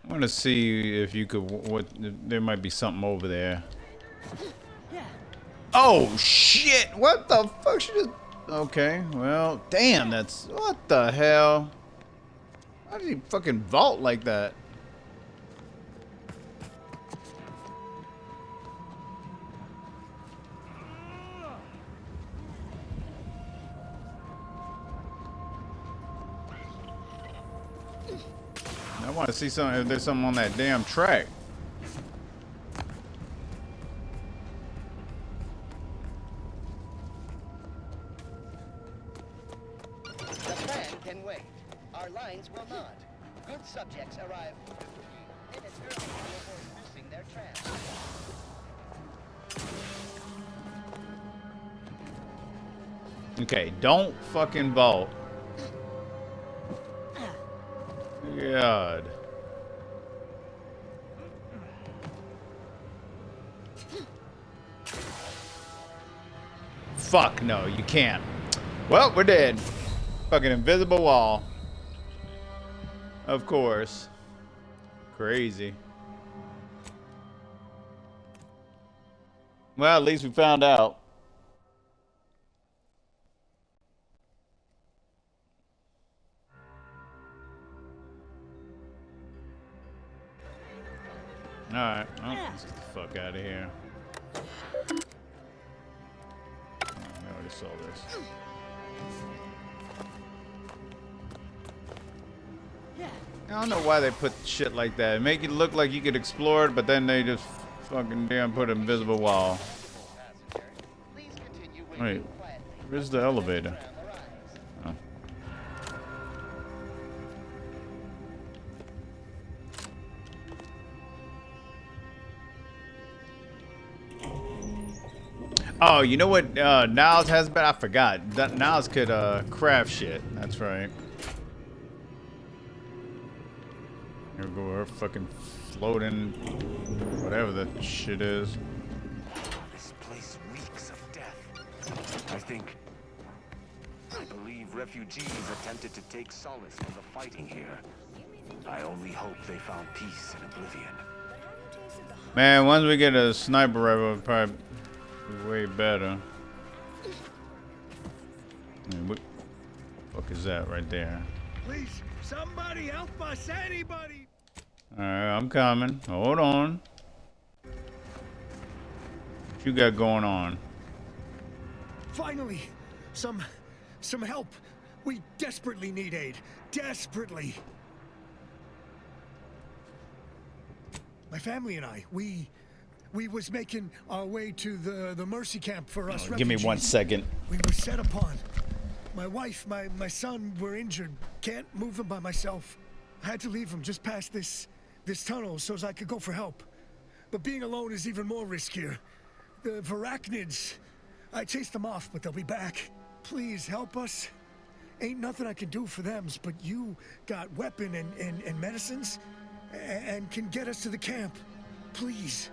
want to see if you could. There might be something over there. Oh shit! What the fuck? She just. Okay. Well, damn. That's what the hell. How did he fucking vault like that? I want to see something. If there's something on that damn track. The plan can wait. Our lines will not. Good subjects arrive 15 minutes early to avoid missing their tram. Okay, don't fucking vault. God. Fuck no, you can't. Well, we're dead. Fucking invisible wall. Of course. Crazy. Well, at least we found out. Alright, well, let's get the fuck out of here. Oh, I already saw this. I don't know why they put shit like that. Make it look like you could explore it, but then they just fucking damn put an invisible wall. Wait, where's the elevator? Oh. Oh, you know what Niles has been? I forgot. That Niles could craft shit. That's right. Here we go, her fucking floating, whatever that shit is. This place reeks of death. I believe refugees attempted to take solace from the fighting here. I only hope they found peace in oblivion. Man, once we get a sniper rifle, it'll probably be way better. What the fuck is that right there? Please, somebody help us, anybody! Alright, I'm coming. Hold on. What you got going on? Finally, some help. We desperately need aid. Desperately. My family and I, we was making our way to the Mercy camp for us refugees. Give me 1 second. We were set upon. My wife, my son were injured. Can't move them by myself. I had to leave them just past this tunnel so as I could go for help. But being alone is even more riskier. The Varachnids, I chased them off, but they'll be back. Please help us. Ain't nothing I can do for them, but you got weapon and medicines and can get us to the camp. Please.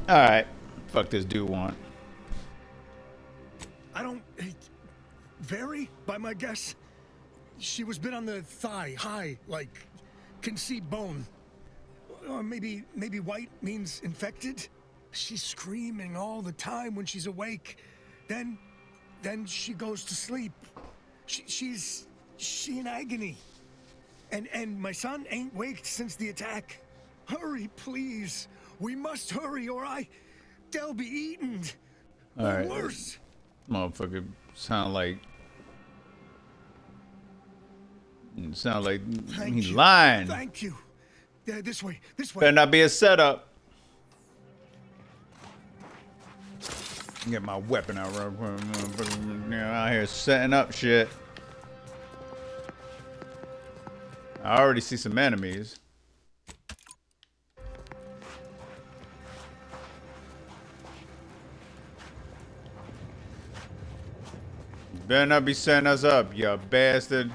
Alright. Fuck this dude want. I don't... Vary, by my guess. She was bit on the thigh, high, like, can see bone. Or maybe white means infected? She's screaming all the time when she's awake. Then she goes to sleep. She in agony. And my son ain't waked since the attack. Hurry, please. We must hurry, or they'll be eaten. All right. Worse. Motherfucker sound like he's lying. Thank you. This way. Better not be a setup. Get my weapon out real quick. Out here setting up shit. I already see some enemies. Better not be setting us up, you bastard.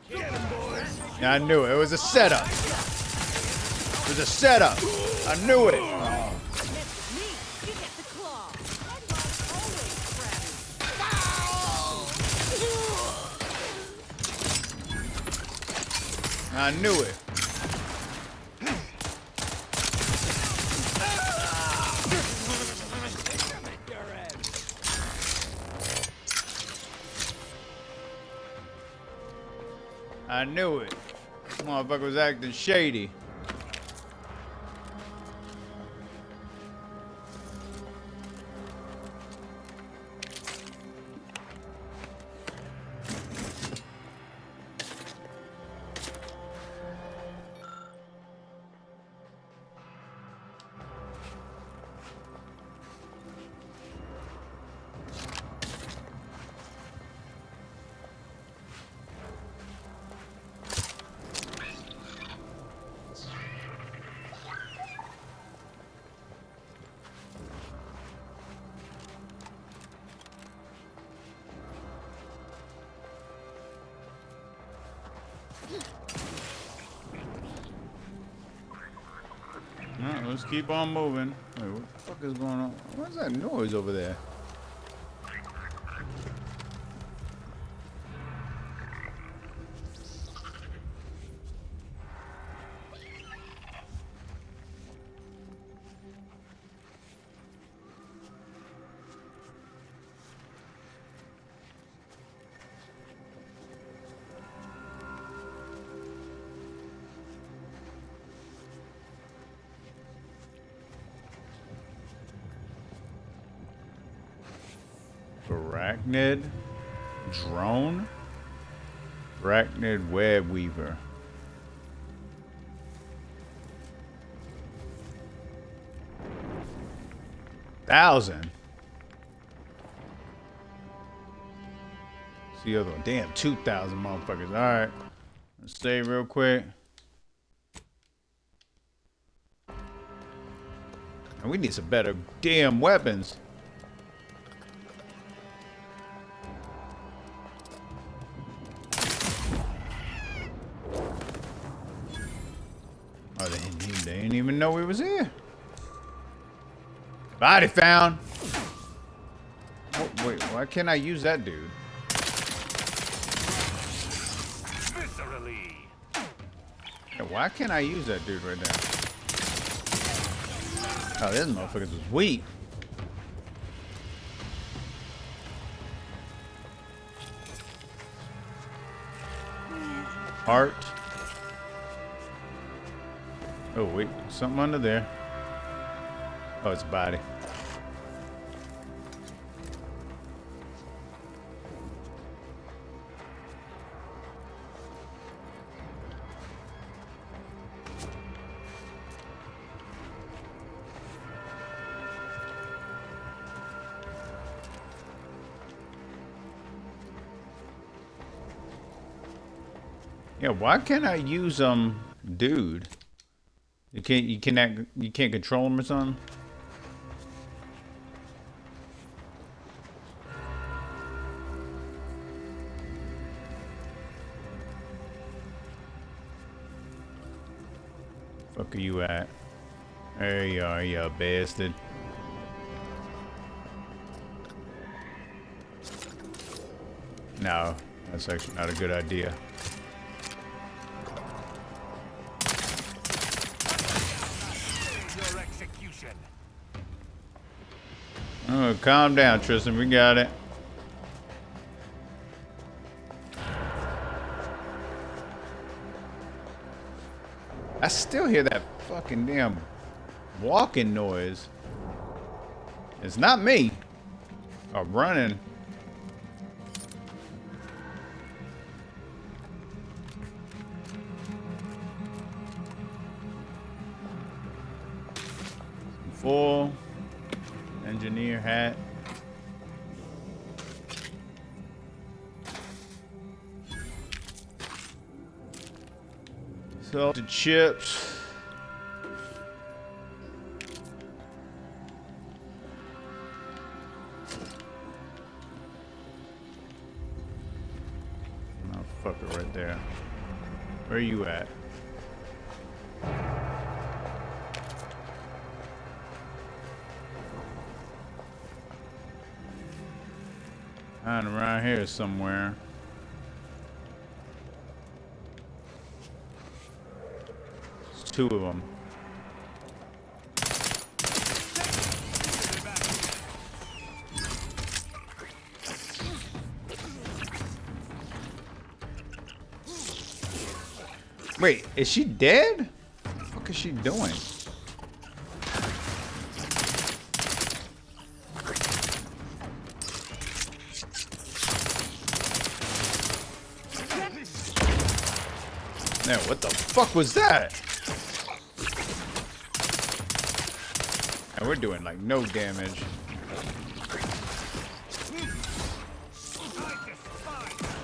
Yeah, I knew it. It was a setup. It was a setup. I knew it. I knew it. I knew it. Motherfucker was acting shady. Alright, let's keep on moving. Wait, what the fuck is going on? What's that noise over there? Arachnid drone? Arachnid web weaver. $1,000. See the other one. Damn, 2,000 motherfuckers. All right, let's stay real quick. And we need some better damn weapons. Oh, they didn't even know we was here. Body found. Oh, wait, why can't I use that dude? Yeah, why can't I use that dude right there? Oh, this motherfucker was weak. Heart. Oh wait, something under there. Oh, it's a body. Yeah, why can't I use dude? You can't control him or something? Fuck are you at? There you are, you bastard. No, that's actually not a good idea. Oh, calm down, Tristan. We got it. I still hear that fucking damn walking noise. It's not me. I'm running. Full engineer hat. Salted chips. Oh, fuck it right there. Where are you at? Around here somewhere. There's two of them. Wait, is she dead? What the fuck is she doing? Man, what the fuck was that? And we're doing like no damage.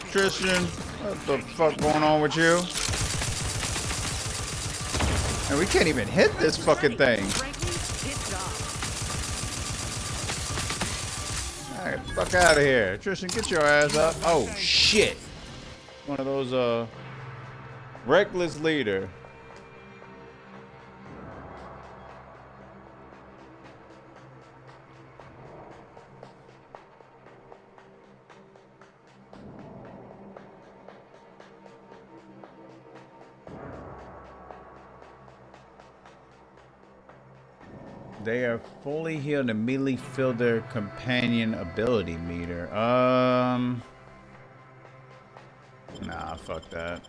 Tristan, what the fuck going on with you? And we can't even hit this fucking thing. Alright, fuck out of here. Tristan, get your ass up. Oh shit. One of those reckless leader. They are fully healed and immediately fill their companion ability meter. Nah, fuck that.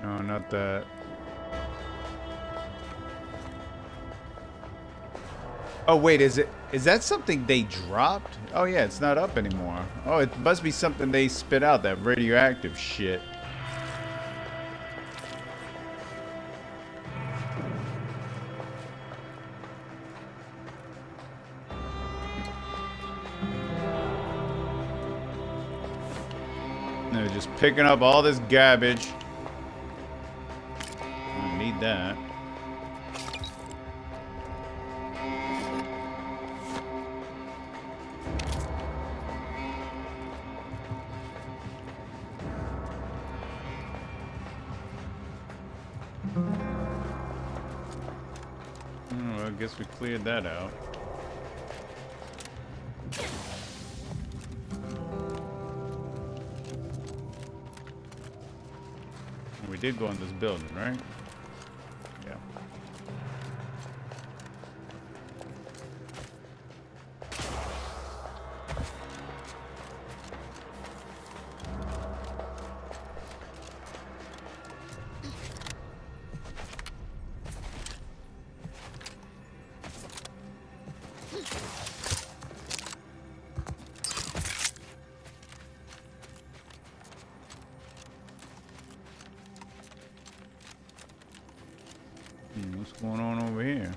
No, not that. Oh wait, is that something they dropped? Oh yeah, it's not up anymore. Oh, it must be something they spit out, that radioactive shit. They're just picking up all this garbage. I need that. guess we cleared that out. We did go in this building, right? Yeah. What's going on over here?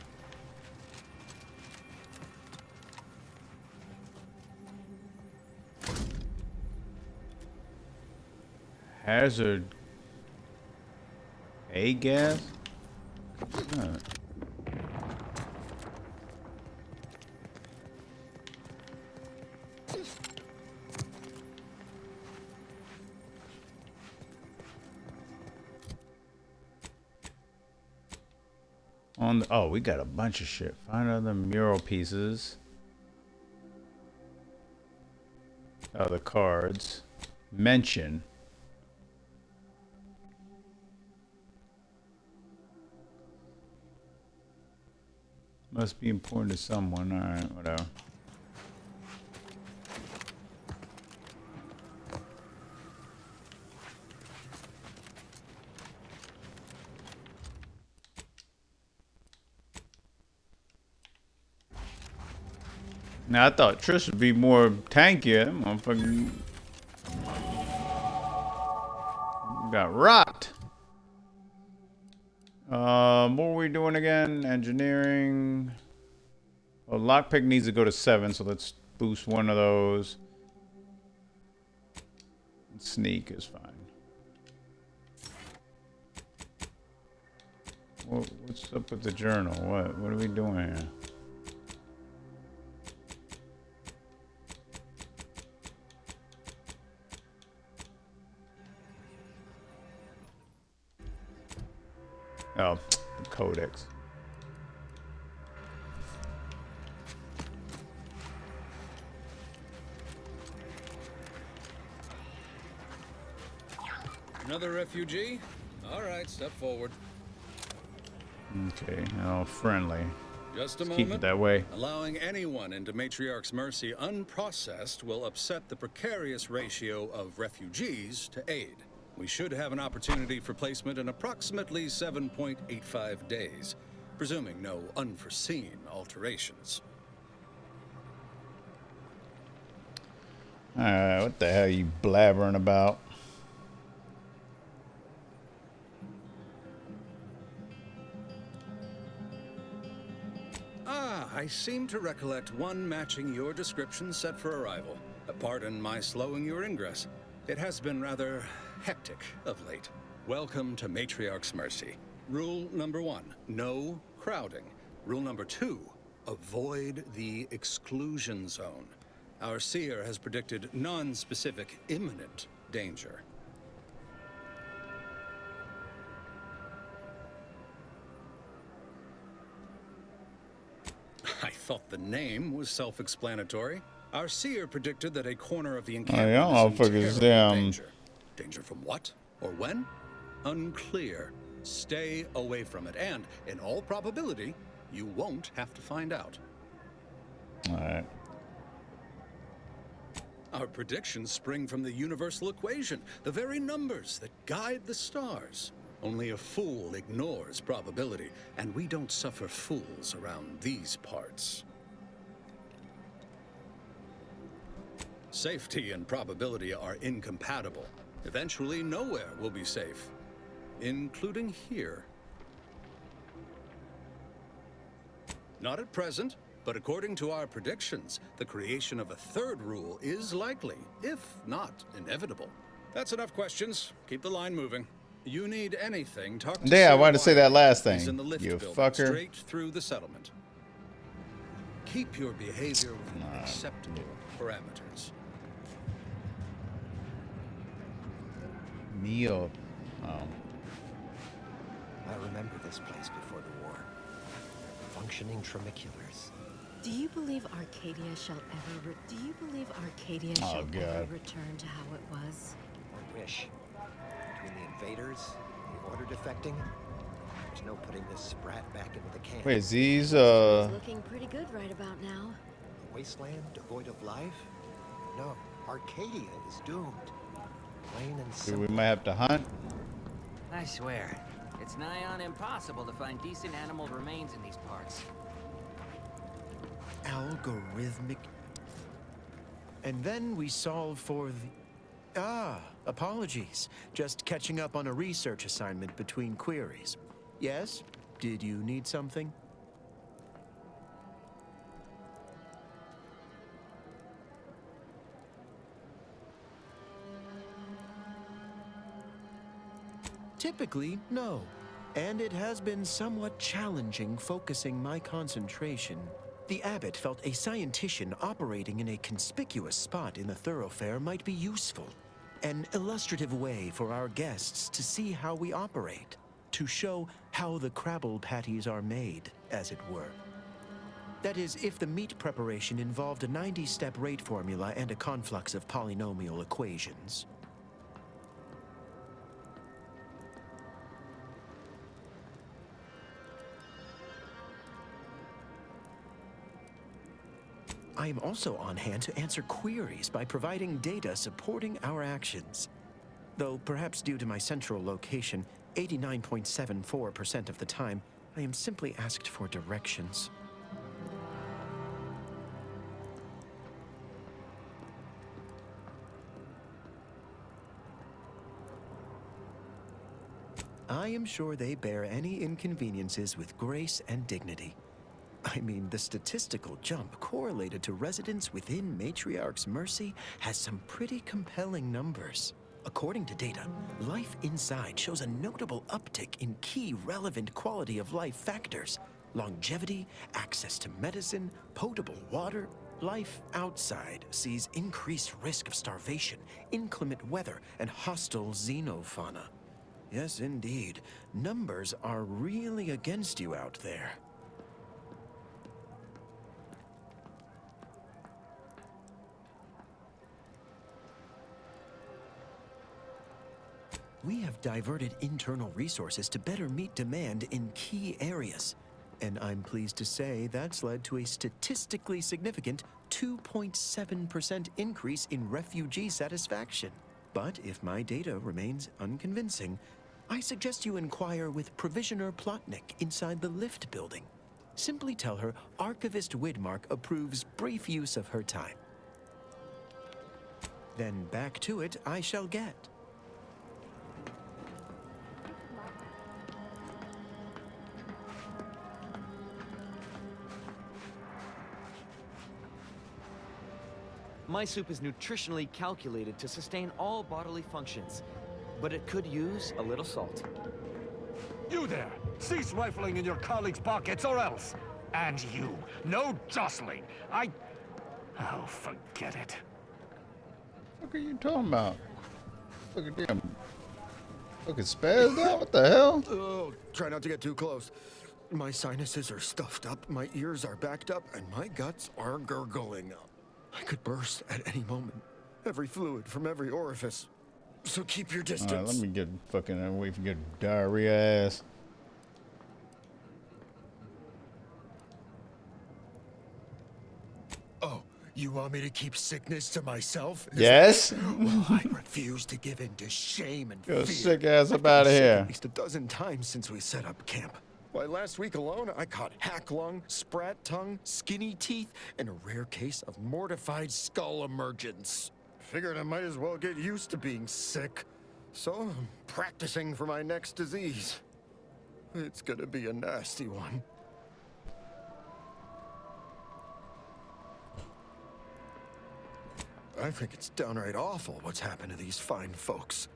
Hazard A gas? Huh. On the, oh, we got a bunch of shit. Find other mural pieces. Other cards. Mention. Must be important to someone. Alright, whatever. Now I thought Trish would be more tankier. That motherfucking got rocked. What were we doing again? Engineering. Well, lockpick needs to go to 7, so let's boost one of those. Sneak is fine. What's up with the journal? What are we doing here? Oh, the codex. Another refugee? All right, step forward. Okay, oh, friendly. Just a Let's moment. keep it that way. Allowing anyone into Matriarch's Mercy unprocessed will upset the precarious ratio of refugees to aid. We should have an opportunity for placement in approximately 7.85 days, presuming no unforeseen alterations. Alright, what the hell are you blabbering about? I seem to recollect one matching your description set for arrival. Pardon my slowing your ingress. It has been rather hectic of late. Welcome to Matriarch's Mercy. Rule number 1, no crowding. Rule number 2, avoid the exclusion zone. Our seer has predicted non-specific imminent danger. I thought the name was self-explanatory. Our seer predicted that a corner of the encampment is in terrible danger. Danger from what? Or when? Unclear. Stay away from it, and, in all probability, you won't have to find out. Alright. Our predictions spring from the universal equation, the very numbers that guide the stars. Only a fool ignores probability, and we don't suffer fools around these parts. Safety and probability are incompatible. Eventually, nowhere will be safe, including here. Not at present, but according to our predictions, the creation of a third rule is likely, if not inevitable. That's enough questions. Keep the line moving. You need anything, talk to Yeah, I Sir wanted to say that Wyatt. last thing. He's in the lift You building, fucker. straight through the settlement. Keep your behavior within acceptable parameters. Meal. Oh. I remember this place before the war. functioning tramiculars. Do you believe Arcadia shall ever return to how it was? I wish. Between the invaders, the order defecting, there's no putting this sprat back into the camp. Wait, is these Looking pretty good right about now. A wasteland devoid of life? No, Arcadia is doomed. Plain and do simple. we might have to hunt? I swear, it's nigh on impossible to find decent animal remains in these parts. Algorithmic. And then we solve for the... apologies. Just catching up on a research assignment between queries. Yes? Did you need something? Typically, no. And it has been somewhat challenging focusing my concentration. The abbot felt a scientician operating in a conspicuous spot in the thoroughfare might be useful. An illustrative way for our guests to see how we operate. To show how the Crabble patties are made, as it were. That is, if the meat preparation involved a 90-step rate formula and a conflux of polynomial equations. I am also on hand to answer queries by providing data supporting our actions. Though perhaps due to my central location, 89.74% of the time, I am simply asked for directions. I am sure they bear any inconveniences with grace and dignity. I mean, the statistical jump correlated to residents within Matriarch's Mercy has some pretty compelling numbers. According to data, life inside shows a notable uptick in key relevant quality of life factors. Longevity, access to medicine, potable water. Life outside sees increased risk of starvation, inclement weather, and hostile xenofauna. Yes, indeed. Numbers are really against you out there. We have diverted internal resources to better meet demand in key areas. And I'm pleased to say that's led to a statistically significant 2.7% increase in refugee satisfaction. But if my data remains unconvincing, I suggest you inquire with Provisioner Plotnik inside the lift building. Simply tell her Archivist Widmark approves brief use of her time. Then back to it I shall get. My soup is nutritionally calculated to sustain all bodily functions, but it could use a little salt. You there! Cease rifling in your colleagues' pockets or else! And you, no jostling! Oh, forget it. What are you talking about? Look at them. Fucking spazzed out? What the hell? Oh, try not to get too close. My sinuses are stuffed up, my ears are backed up, and my guts are gurgling. I could burst at any moment. Every fluid from every orifice. So keep your distance. Alright, let me get fucking away from your diarrhea ass. Oh, you want me to keep sickness to myself? Yes. Well, I refuse to give in to shame and Yo, fear. sick ass I've up been outta sick here. At least a dozen times since we set up camp. Why, last week alone, I caught hack lung, sprat tongue, skinny teeth, and a rare case of mortified skull emergence. Figured I might as well get used to being sick. So I'm practicing for my next disease. It's gonna be a nasty one. I think it's downright awful what's happened to these fine folks.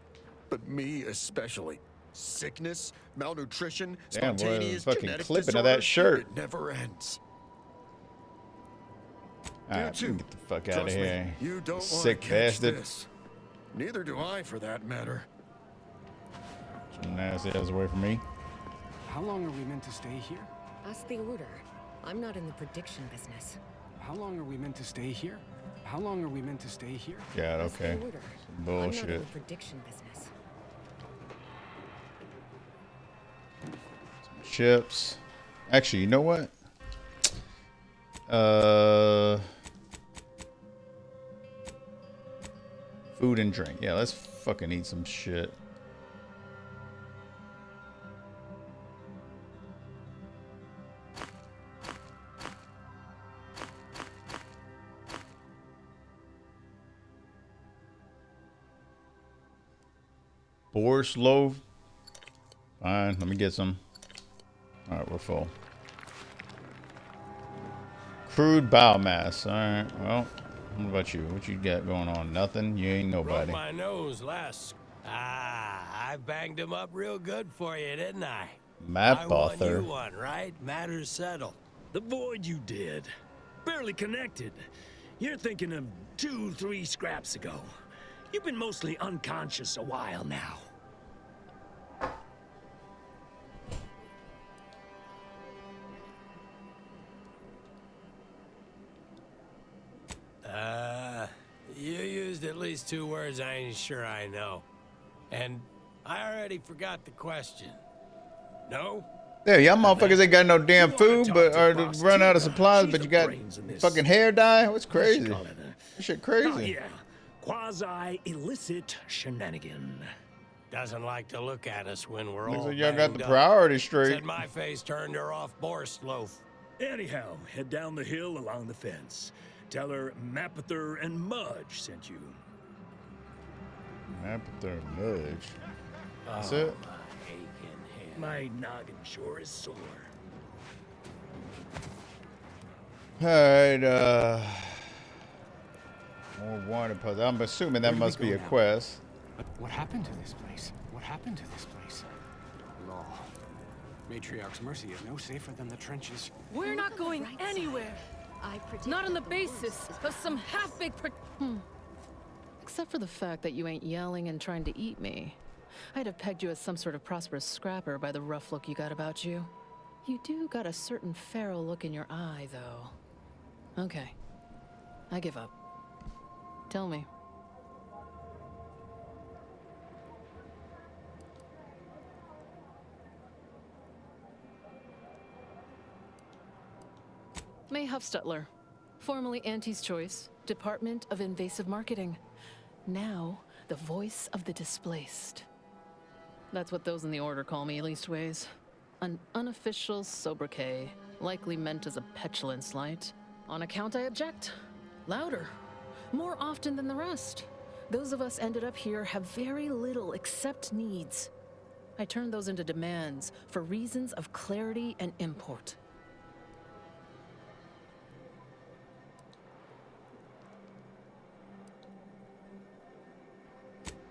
But me especially. Sickness, malnutrition, Damn, boy, spontaneous fucking genetic clipping of disorder, that shirt. It never ends. Alright, get the fuck out of Trust me, here. you don't Sick wanna catch bastard. this. Neither do I, for that matter. Some nasty ass away from me. How long are we meant to stay here? Ask the Order. I'm not in the prediction business. How long are we meant to stay here? How long are we meant to stay here? Yeah, Ask the okay. Order. Some I'm not in bullshit. the prediction business. Chips. Actually, you know what? Food and drink. Yeah, let's fucking eat some shit. Borscht loaf. Fine, let me get some. All right, we're full. Crude biomass. All right, well, what about you? What you got going on? Nothing? You ain't nobody. Broke my nose last. I banged him up real good for you, didn't I? Map I won, author. you won, right? Matters settled. The void you did. Barely connected. You're thinking of 2-3 scraps ago. You've been mostly unconscious a while now. You used at least 2 words I ain't sure I know. And I already forgot the question. No? Yeah, y'all motherfuckers ain't got no damn food, but or run out of supplies, but you got fucking hair dye. What's crazy? This shit crazy. Oh, yeah. Quasi-illicit shenanigan. Doesn't like to look at us when we're Looks all like y'all got the banged up. priorities straight. Said my face turned her off Borscht loaf. Anyhow, head down the hill along the fence. Tell her Mapother and Mudge sent you. Mapother and Mudge. That's Oh, it? My noggin sure is sore. Alright, more wanted puzzle. I'm assuming that Where do we must be go a now? quest. What happened to this place? What happened to this place? Law. Matriarch's Mercy is no safer than the trenches. We're not going anywhere. Not on the basis of some half-baked Except for the fact that you ain't yelling and trying to eat me. I'd have pegged you as some sort of prosperous scrapper by the rough look you got about you. You do got a certain feral look in your eye, though. Okay. I give up. Tell me. May Huffstutler, formerly Auntie's Choice, Department of Invasive Marketing. Now, the voice of the displaced. That's what those in the Order call me, leastways. An unofficial sobriquet, likely meant as a petulant slight. On account I object. Louder. More often than the rest. Those of us ended up here have very little except needs. I turned those into demands for reasons of clarity and import.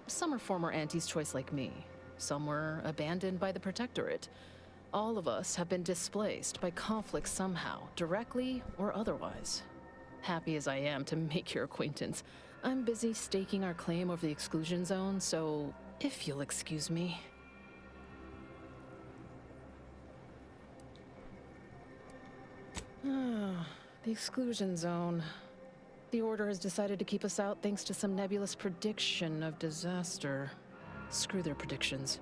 Some are former Auntie's Choice like me. Some were abandoned by the Protectorate. All of us have been displaced by conflict somehow, directly or otherwise. Happy as I am to make your acquaintance, I'm busy staking our claim over the exclusion zone, so if you'll excuse me. The exclusion zone. The Order has decided to keep us out thanks to some nebulous prediction of disaster. Screw their predictions.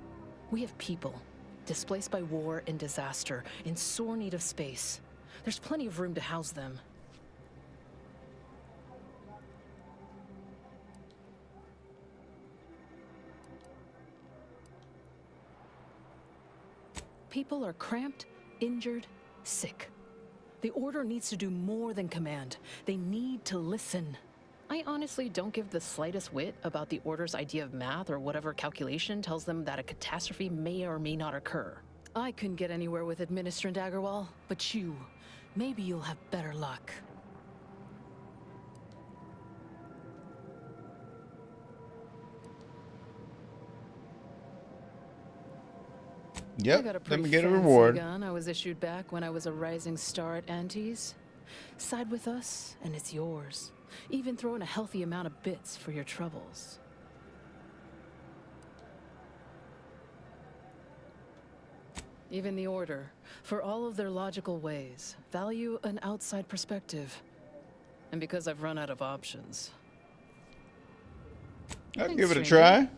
We have people, displaced by war and disaster, in sore need of space. There's plenty of room to house them. People are cramped, injured, sick. The Order needs to do more than command. They need to listen. I honestly don't give the slightest whit about the Order's idea of math or whatever calculation tells them that a catastrophe may or may not occur. I couldn't get anywhere with Administrand Agarwal, but you, maybe you'll have better luck. Yep, I got a let pretty me get a fancy reward. gun I was issued back when I was a rising star at Auntie's. Side with us, and it's yours. Even throw in a healthy amount of bits for your troubles. Even the Order, for all of their logical ways, value an outside perspective. And because I've run out of options. I'll Thanks, give it a stranger. try.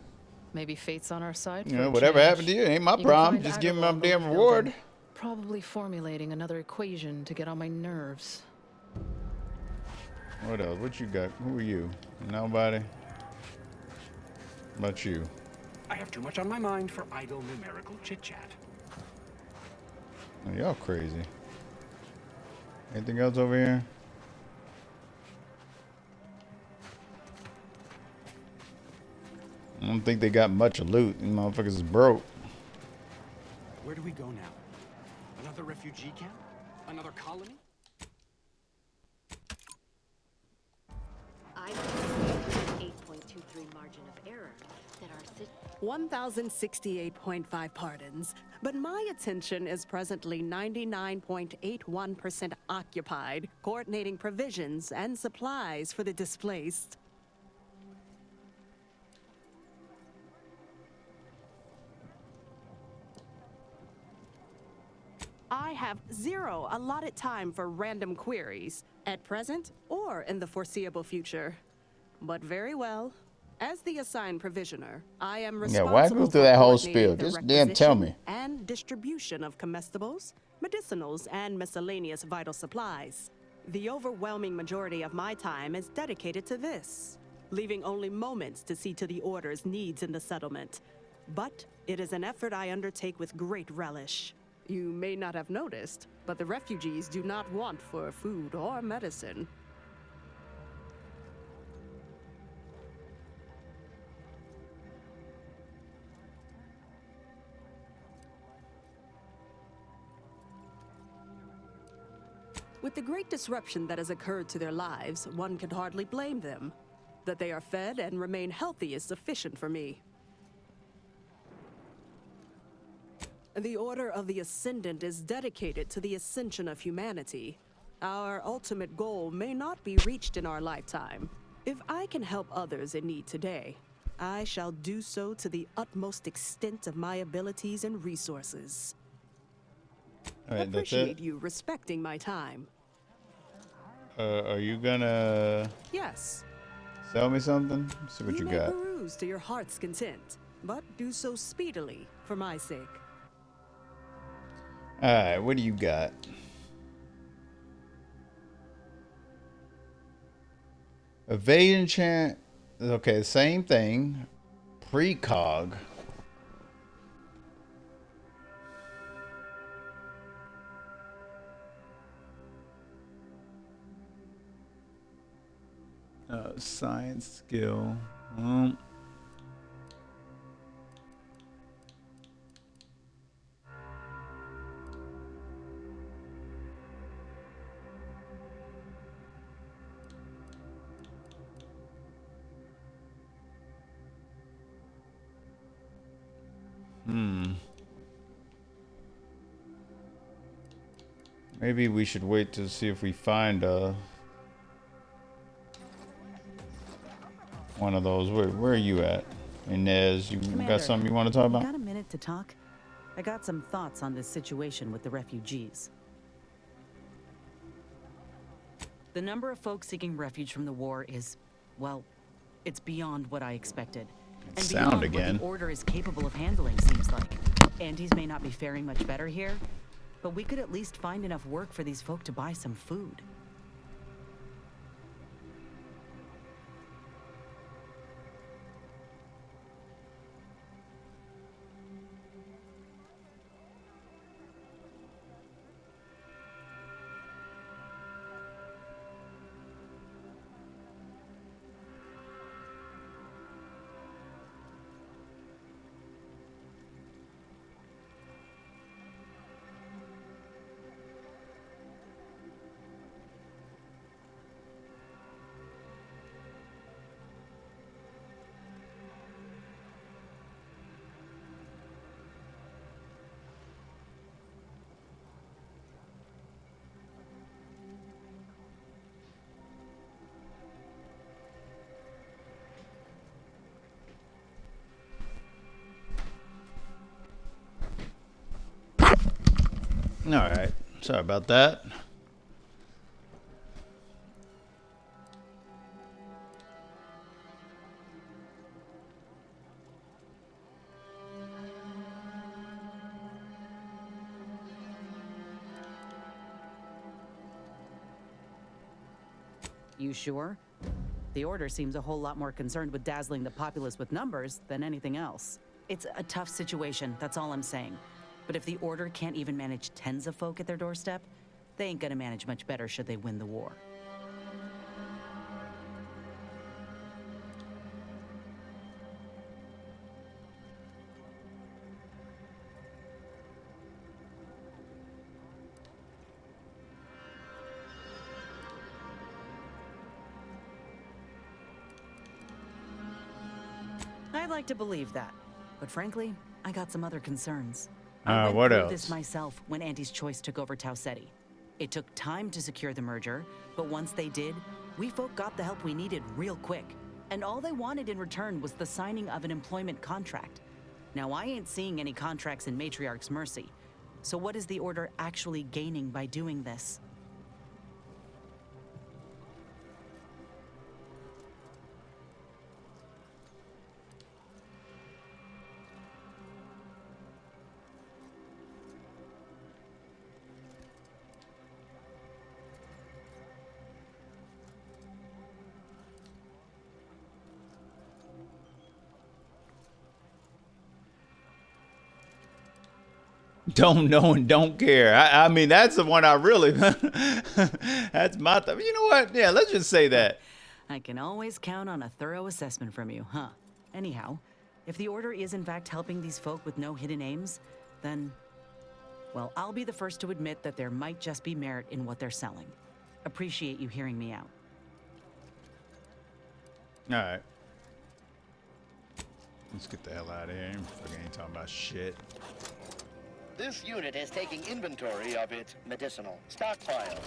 Maybe fate's on our side. You for know, a whatever change. happened to you ain't my You can problem. find Just give me Agarwal my in the damn building, reward. Probably formulating another equation to get on my nerves. What else? What you got? Who are you? Nobody? What about you? I have too much on my mind for idle numerical chit-chat. Oh, y'all crazy. Anything else over here? I don't think they got much of loot. These motherfuckers is broke. Where do we go now? Another refugee camp? Another colony? I an 8.23 margin of error that our 1,068.5 pardons, but my attention is presently 99.81% occupied, coordinating provisions and supplies for the displaced. I have zero allotted time for random queries, at present or in the foreseeable future. But very well. As the assigned provisioner, I am Yeah, responsible why go through for that whole coordinating spiel? the Just damn tell me. requisition and distribution of comestibles, medicinals, and miscellaneous vital supplies. The overwhelming majority of my time is dedicated to this, leaving only moments to see to the Order's needs in the settlement. But it is an effort I undertake with great relish. You may not have noticed, but the refugees do not want for food or medicine. With the great disruption that has occurred to their lives, one can hardly blame them. That they are fed and remain healthy is sufficient for me. The Order of the Ascendant is dedicated to the ascension of humanity. Our ultimate goal may not be reached in our lifetime. If I can help others in need today, I shall do so to the utmost extent of my abilities and resources. All right, that's Appreciate it. you respecting my time. Are you gonna Yes, sell me something? See what you may got. peruse to your heart's content, but do so speedily for my sake. All right, what do you got? Evasion chant. Okay, same thing. Precog. Science skill. Maybe we should wait to see if we find one of those. Where are you at? Inez, you Commander, got something you want to talk about? Got a minute to talk? I got some thoughts on this situation with the refugees. The number of folks seeking refuge from the war is, well, it's beyond what I expected. And Sound beyond again. what the Order is capable of handling, seems like. Andes may not be faring much better here, but we could at least find enough work for these folk to buy some food. Alright. Sorry about that. You sure? The Order seems a whole lot more concerned with dazzling the populace with numbers than anything else. It's a tough situation, that's all I'm saying. But if the Order can't even manage tens of folk at their doorstep, they ain't gonna manage much better should they win the war. I'd like to believe that, but frankly, I got some other concerns. I went what through else? this myself when Auntie's Choice took over Tau Ceti. It took time to secure the merger, but once they did, we folk got the help we needed real quick. And all they wanted in return was the signing of an employment contract. Now, I ain't seeing any contracts in Matriarch's Mercy. So what is the Order actually gaining by doing this? Don't know and don't care. I mean, that's the one I really. That's my. You know what? Yeah, let's just say that. I can always count on a thorough assessment from you, huh? Anyhow, if the Order is in fact helping these folk with no hidden aims, then, well, I'll be the first to admit that there might just be merit in what they're selling. Appreciate you hearing me out. All right. Let's get the hell out of here. Fucking ain't talking about shit. This unit is taking inventory of its medicinal stockpile.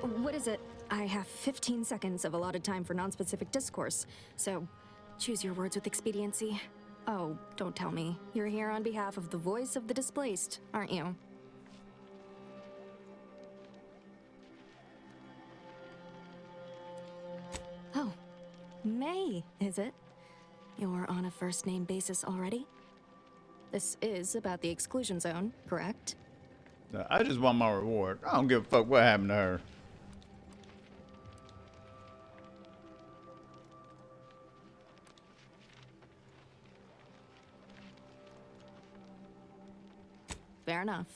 What is it? I have 15 seconds of allotted time for non-specific discourse, so choose your words with expediency. Oh, don't tell me. You're here on behalf of the voice of the displaced, aren't you? Oh, May, is it? You're on a first-name basis already? This is about the exclusion zone, correct? I just want my reward. I don't give a fuck what happened to her. Fair enough.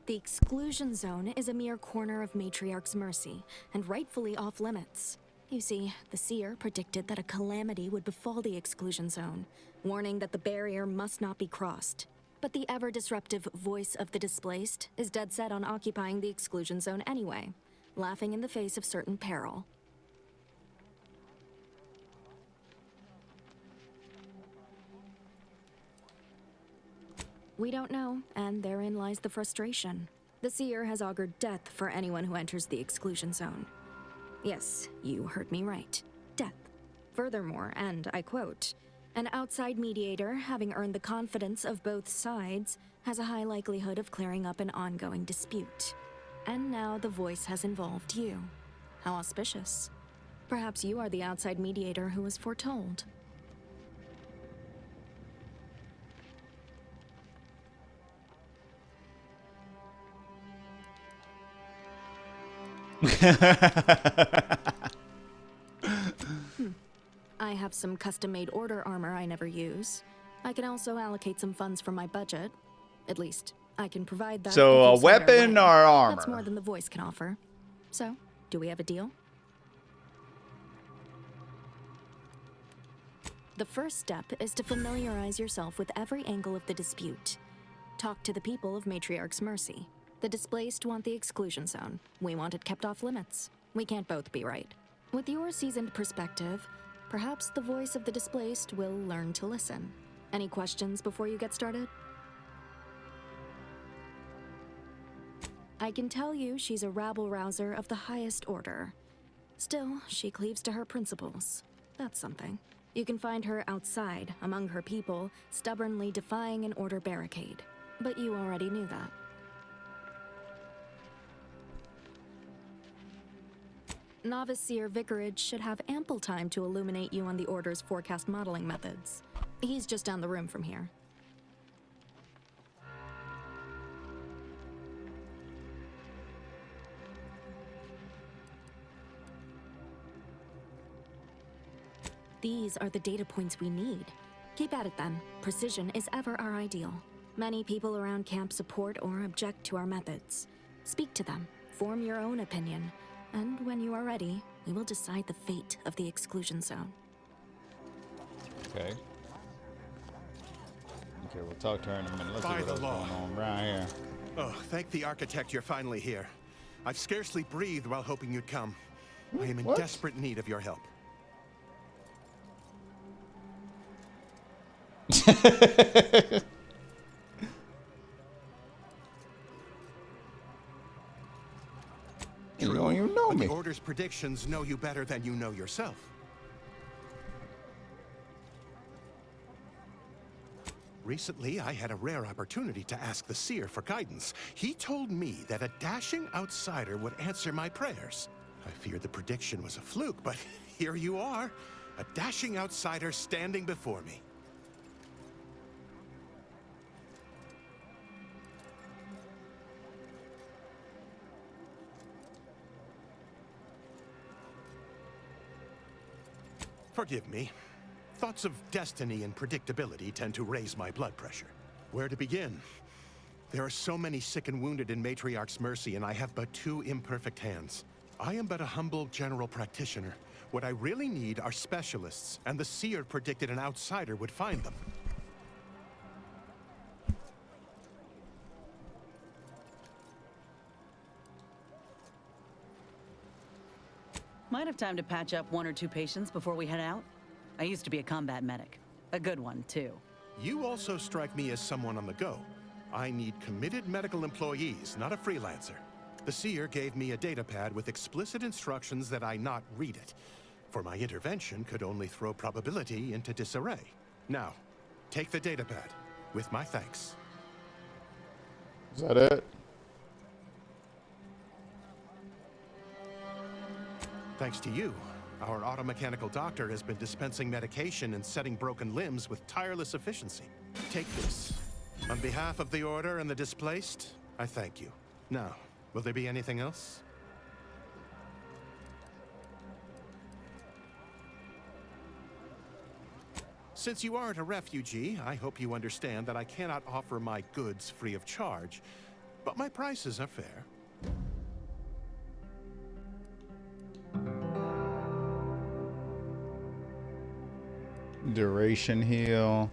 The exclusion zone is a mere corner of Matriarch's Mercy, and rightfully off-limits. You see, the Seer predicted that a calamity would befall the exclusion zone, warning that the barrier must not be crossed. But the ever-disruptive voice of the displaced is dead set on occupying the exclusion zone anyway, laughing in the face of certain peril. We don't know, and therein lies the frustration. The Seer has augured death for anyone who enters the exclusion zone. Yes, you heard me right. Death. Furthermore, and I quote, "An outside mediator, having earned the confidence of both sides, has a high likelihood of clearing up an ongoing dispute." And now the voice has involved you. How auspicious. Perhaps you are the outside mediator who was foretold. I have some custom-made Order armor I never use. I can also allocate some funds from my budget. At least, I can provide that. So, a weapon or armor? That's more than the voice can offer. So, do we have a deal? The first step is to familiarize yourself with every angle of the dispute. Talk to the people of Matriarch's Mercy. The displaced want the exclusion zone. We want it kept off limits. We can't both be right. With your seasoned perspective, perhaps the voice of the displaced will learn to listen. Any questions before you get started? I can tell you she's a rabble-rouser of the highest order. Still, she cleaves to her principles. That's something. You can find her outside, among her people, stubbornly defying an order barricade. But you already knew that. Novice Seer Vicarage should have ample time to illuminate you on the Order's forecast modeling methods. He's just down the room from here. These are the data points we need. Keep at it then. Precision is ever our ideal. Many people around camp support or object to our methods. Speak to them, form your own opinion, and when you are ready, we will decide the fate of the exclusion zone. Okay. Okay, we'll talk to her in a minute. Let's see By what the else law. going on right here. Oh, thank the architect you're finally here. I've scarcely breathed while hoping you'd come. I am in What? desperate need of your help. You don't even know But me. the Order's predictions know you better than you know yourself. Recently, I had a rare opportunity to ask the Seer for guidance. He told me that a dashing outsider would answer my prayers. I feared the prediction was a fluke, but here you are, a dashing outsider standing before me. Forgive me. Thoughts of destiny and predictability tend to raise my blood pressure. Where to begin? There are so many sick and wounded in Matriarch's Mercy, and I have but 2 imperfect hands. I am but a humble general practitioner. What I really need are specialists, and the Seer predicted an outsider would find them. Might have time to patch up 1 or 2 patients before we head out. I used to be a combat medic. A good one, too. You also strike me as someone on the go. I need committed medical employees, not a freelancer. The Seer gave me a datapad with explicit instructions that I not read it, for my intervention could only throw probability into disarray. Now, take the datapad, with my thanks. Is that it? Thanks to you, our automechanical doctor has been dispensing medication and setting broken limbs with tireless efficiency. Take this. On behalf of the Order and the displaced, I thank you. Now, will there be anything else? Since you aren't a refugee, I hope you understand that I cannot offer my goods free of charge, but my prices are fair. Duration heal.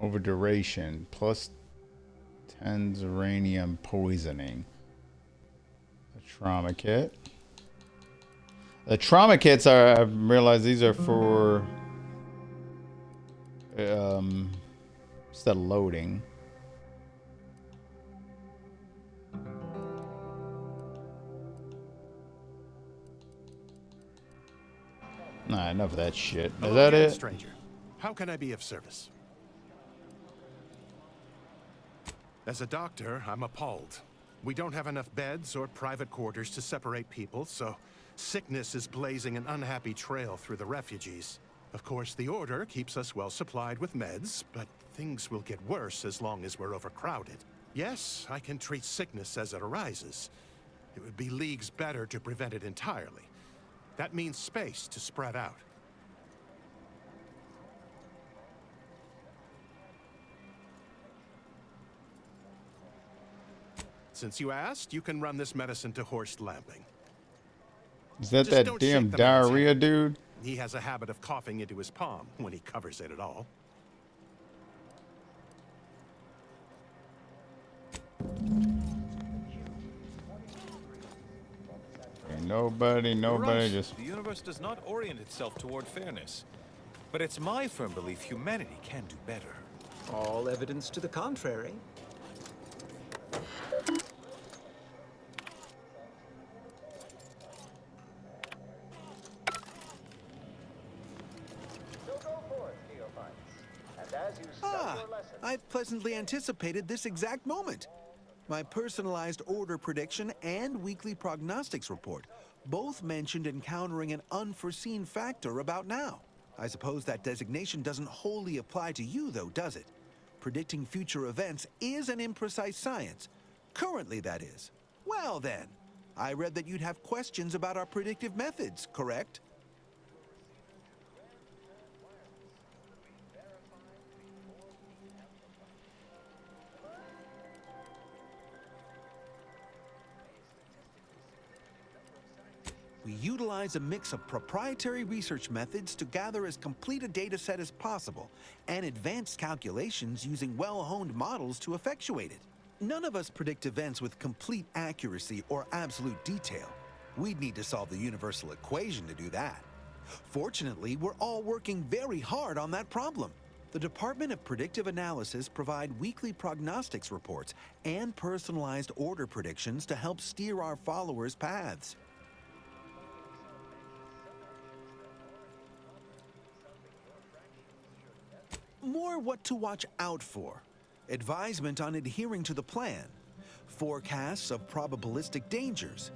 Over duration. Plus 10 uranium poisoning. A trauma kit. The trauma kits are, I realize these are for instead of loading. Nah, enough of that shit. Is Hello that again, it? stranger. How can I be of service? As a doctor, I'm appalled. We don't have enough beds or private quarters to separate people, so sickness is blazing an unhappy trail through the refugees. Of course, the Order keeps us well supplied with meds, but things will get worse as long as we're overcrowded. Yes, I can treat sickness as it arises. It would be leagues better to prevent it entirely. That means space to spread out. Since you asked, you can run this medicine to Horst Lamping. Is that Just that don't damn shake the man's diarrhea hand. dude? He has a habit of coughing into his palm when he covers it at all. Ain't nobody, You're nobody right. just. The universe does not orient itself toward fairness. But it's my firm belief humanity can do better. All evidence to the contrary. I've pleasantly anticipated this exact moment. My personalized order prediction and weekly prognostics report both mentioned encountering an unforeseen factor about now. I suppose that designation doesn't wholly apply to you, though, does it? Predicting future events is an imprecise science. Currently, that is. Well, then. I read that you'd have questions about our predictive methods, correct? We utilize a mix of proprietary research methods to gather as complete a data set as possible, and advanced calculations using well-honed models to effectuate it. None of us predict events with complete accuracy or absolute detail. We'd need to solve the universal equation to do that. Fortunately, we're all working very hard on that problem. The Department of Predictive Analysis provide weekly prognostics reports and personalized order predictions to help steer our followers' paths. More what to watch out for, advisement on adhering to the plan, forecasts of probabilistic dangers,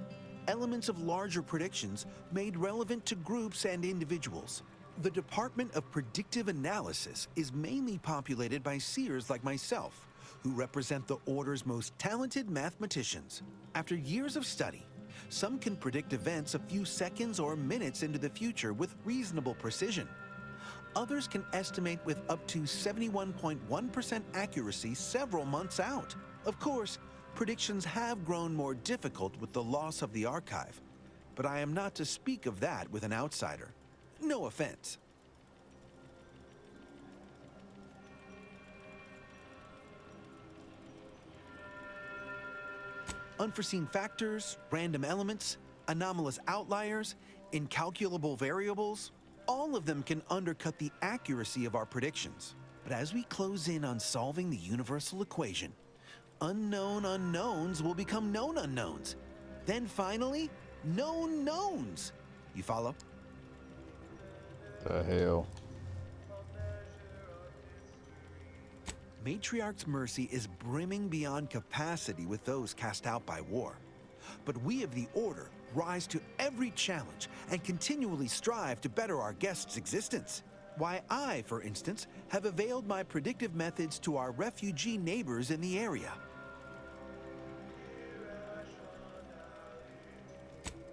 elements of larger predictions made relevant to groups and individuals. The Department of Predictive Analysis is mainly populated by seers like myself, who represent the Order's most talented mathematicians. After years of study, some can predict events a few seconds or minutes into the future with reasonable precision. Others can estimate with up to 71.1% accuracy several months out. Of course, predictions have grown more difficult with the loss of the archive, but I am not to speak of that with an outsider. No offense. Unforeseen factors, random elements, anomalous outliers, incalculable variables, all of them can undercut the accuracy of our predictions. But as we close in on solving the universal equation, unknown unknowns will become known unknowns. Then finally, known knowns. You follow? The hell? Matriarch's Mercy is brimming beyond capacity with those cast out by war. But we of the Order rise to every challenge and continually strive to better our guests' existence. Why, I, for instance, have availed my predictive methods to our refugee neighbors in the area.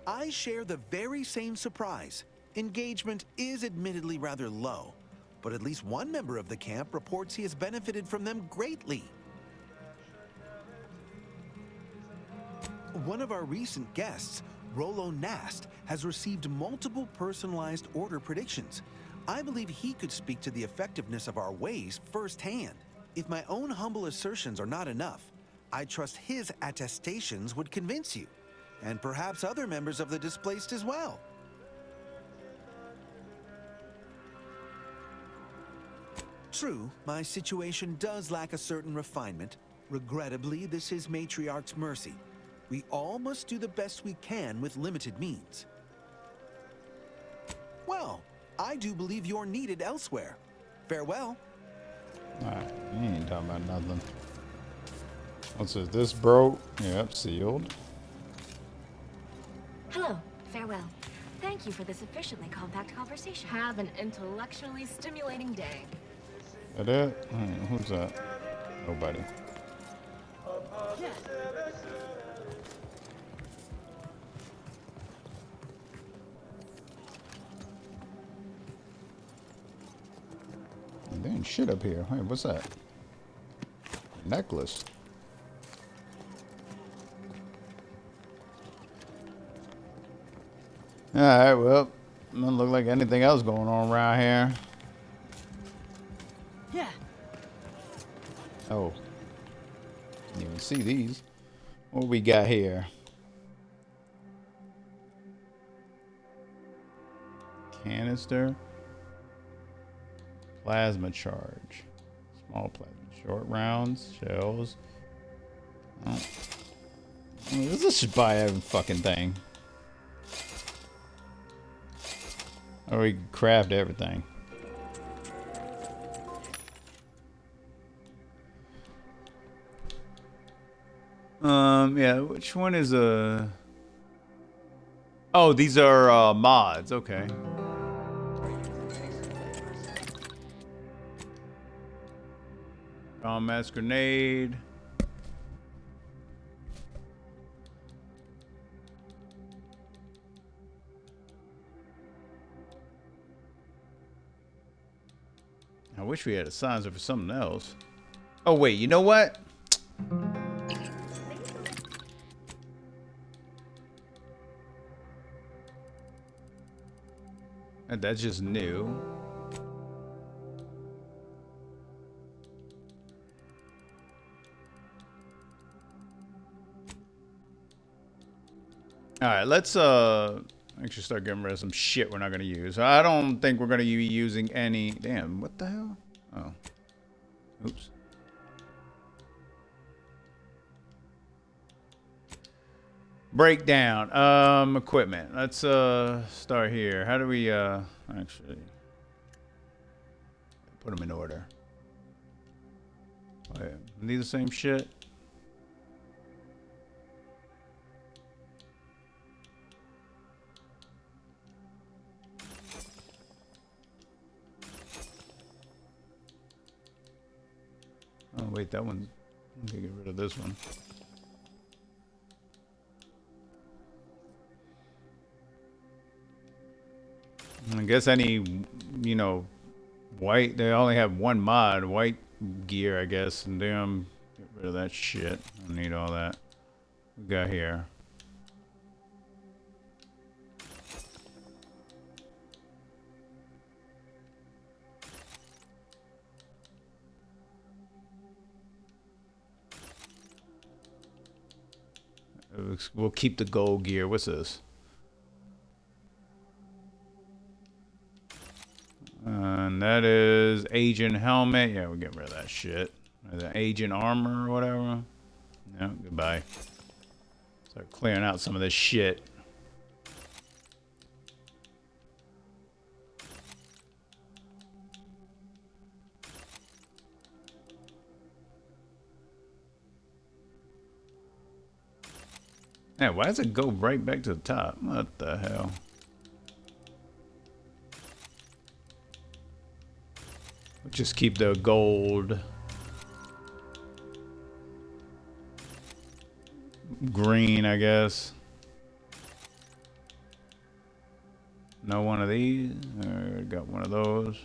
I share the very same surprise. Engagement is admittedly rather low, but at least one member of the camp reports he has benefited from them greatly. One of our recent guests, Rollo Nast, has received multiple personalized order predictions. I believe he could speak to the effectiveness of our ways firsthand. If my own humble assertions are not enough, I trust his attestations would convince you, and perhaps other members of the displaced as well. True, my situation does lack a certain refinement. Regrettably, this is Matriarch's Mercy. We all must do the best we can with limited means. Well, I do believe you're needed elsewhere. Farewell. Alright, he ain't talking about nothing. What's this? This broke? Yep, sealed. Hello, farewell. Thank you for this efficiently compact conversation. Have an intellectually stimulating day. That it? Who's that? Nobody. There ain't shit up here. Hey, what's that? Necklace. Alright, well, doesn't look like anything else going on around here. Yeah. Oh. Didn't even see these. What we got here? Canister. Plasma charge. Small plasma. Short rounds. Shells. Oh. Let's just buy every fucking thing. Or we can craft everything. Yeah, which one is Oh, these are mods. Okay. Mass grenade. I wish we had a silencer for something else. Oh wait, you know what? That's just new. All right, let's actually start getting rid of some shit we're not gonna use. I don't think we're gonna be using any. Damn, what the hell? Oh, oops. Breakdown. Equipment. Let's start here. How do we actually put them in order? Wait, need the same shit? Oh wait, that one. Let me get rid of this one. I guess any, you know, white. They only have one mod, white gear, I guess. And damn, get rid of that shit. I don't need all that. We got here. We'll keep the gold gear. What's this? And that is agent helmet. Yeah, we'll get rid of that shit. The agent armor or whatever. No, goodbye. Start clearing out some of this shit. Yeah, why does it go right back to the top? What the hell? We'll just keep the gold. Green, I guess. No one of these. Got one of those.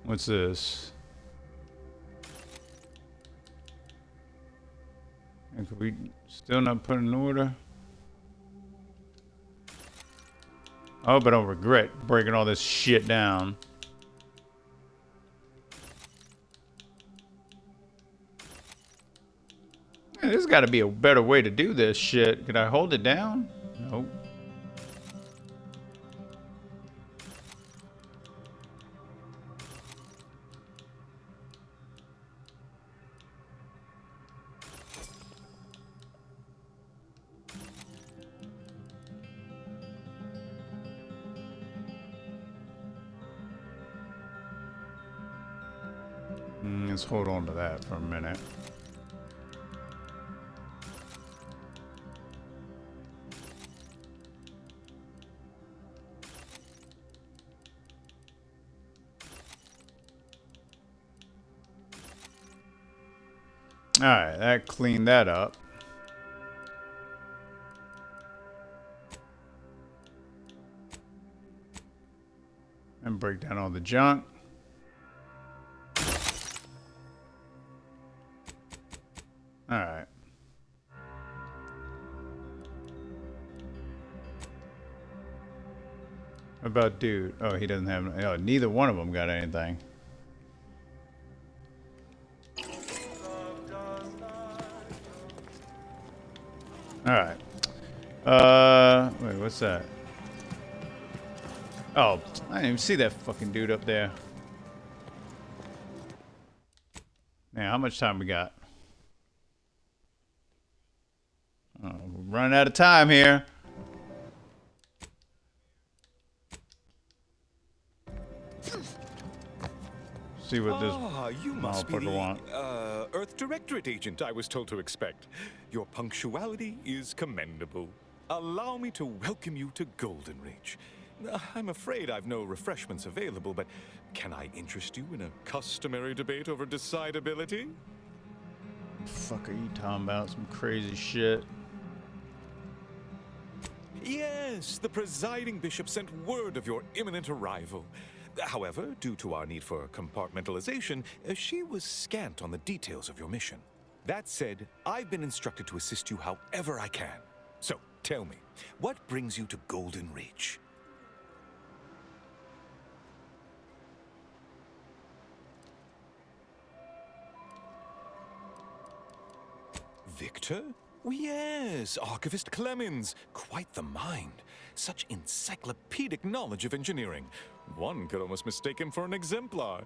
What's this? And could we still not put in order? Oh, but I don't regret breaking all this shit down. Man, there's got to be a better way to do this shit. Could I hold it down? Nope. Let's hold on to that for a minute. All right, that cleaned that up. And break down all the junk. All right. What about dude? Oh, he doesn't have. Oh, neither one of them got anything. All right. Wait, what's that? Oh, I didn't even see that fucking dude up there. Man, how much time we got? Oh, we're running out of time here. See what this you must be motherfucker want. the Earth Directorate agent I was told to expect. Your punctuality is commendable. Allow me to welcome you to Golden Ridge. I'm afraid I've no refreshments available, but can I interest you in a customary debate over decidability? Fuck are you talking about? Some crazy shit. Yes, the presiding bishop sent word of your imminent arrival. However, due to our need for compartmentalization, she was scant on the details of your mission. That said, I've been instructed to assist you however I can. So, tell me, what brings you to Golden Ridge? Victor? Yes, Archivist Clemens. Quite the mind. Such encyclopedic knowledge of engineering. One could almost mistake him for an exemplar.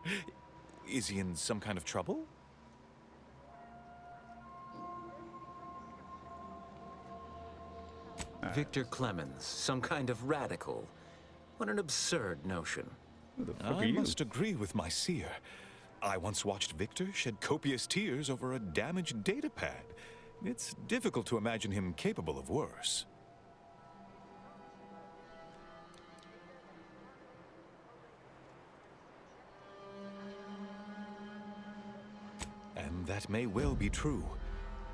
Is he in some kind of trouble? Victor Clemens, some kind of radical. What an absurd notion. I must agree with my seer. I once watched Victor shed copious tears over a damaged datapad. It's difficult to imagine him capable of worse. And that may well be true.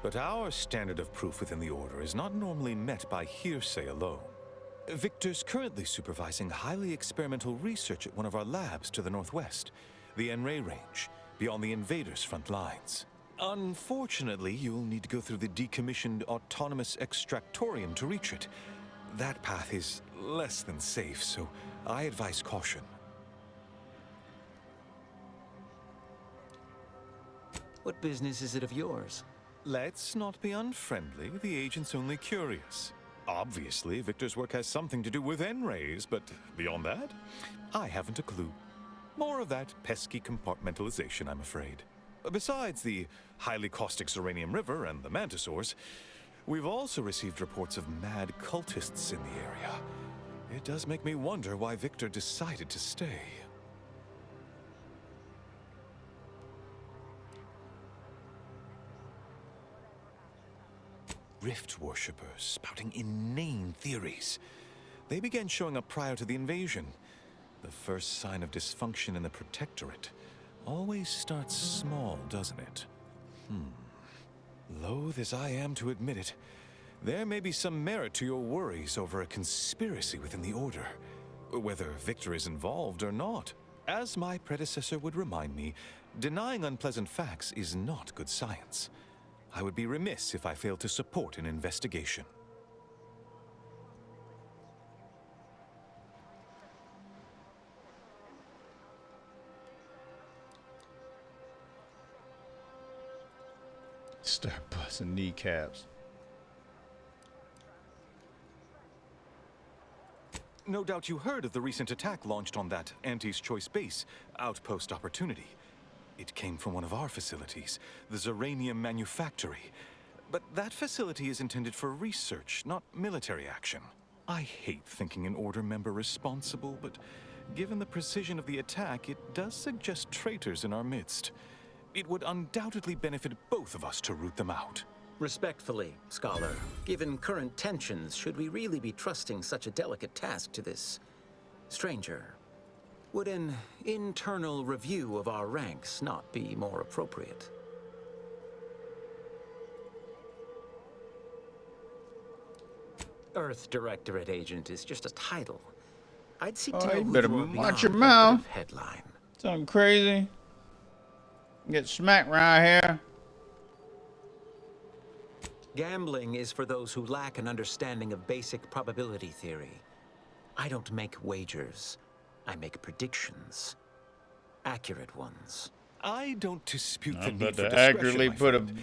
But our standard of proof within the Order is not normally met by hearsay alone. Victor's currently supervising highly experimental research at one of our labs to the northwest, the Enray Range, beyond the invaders' front lines. Unfortunately, you'll need to go through the decommissioned autonomous extractorium to reach it. That path is less than safe, so I advise caution. What business is it of yours? Let's not be unfriendly. The agent's only curious. Obviously, Victor's work has something to do with Enrays, but beyond that, I haven't a clue. More of that pesky compartmentalization, I'm afraid. Besides the highly caustic Zeranium River and the Mantisaurs, we've also received reports of mad cultists in the area. It does make me wonder why Victor decided to stay. Rift worshippers spouting inane theories. They began showing up prior to the invasion. The first sign of dysfunction in the Protectorate always starts small, doesn't it? Loath as I am to admit it, there may be some merit to your worries over a conspiracy within the Order, whether Victor is involved or not. As my predecessor would remind me, denying unpleasant facts is not good science. I would be remiss if I failed to support an investigation. Start busting kneecaps. No doubt you heard of the recent attack launched on that Auntie's Choice base, Outpost Opportunity. It came from one of our facilities, the Zeranium Manufactory. But that facility is intended for research, not military action. I hate thinking an Order member responsible, but given the precision of the attack, it does suggest traitors in our midst. It would undoubtedly benefit both of us to root them out. Respectfully, Scholar, given current tensions, should we really be trusting such a delicate task to this stranger? Would an internal review of our ranks not be more appropriate? Earth Directorate Agent is just a title. I'd seek to know You who better you are watch beyond your that mouth. bit of headline. Something crazy. Get smacked right here. Gambling is for those who lack an understanding of basic probability theory. I don't make wagers. I make predictions. Accurate ones. I don't dispute the I'm need about for to discretion, accurately my put a friend,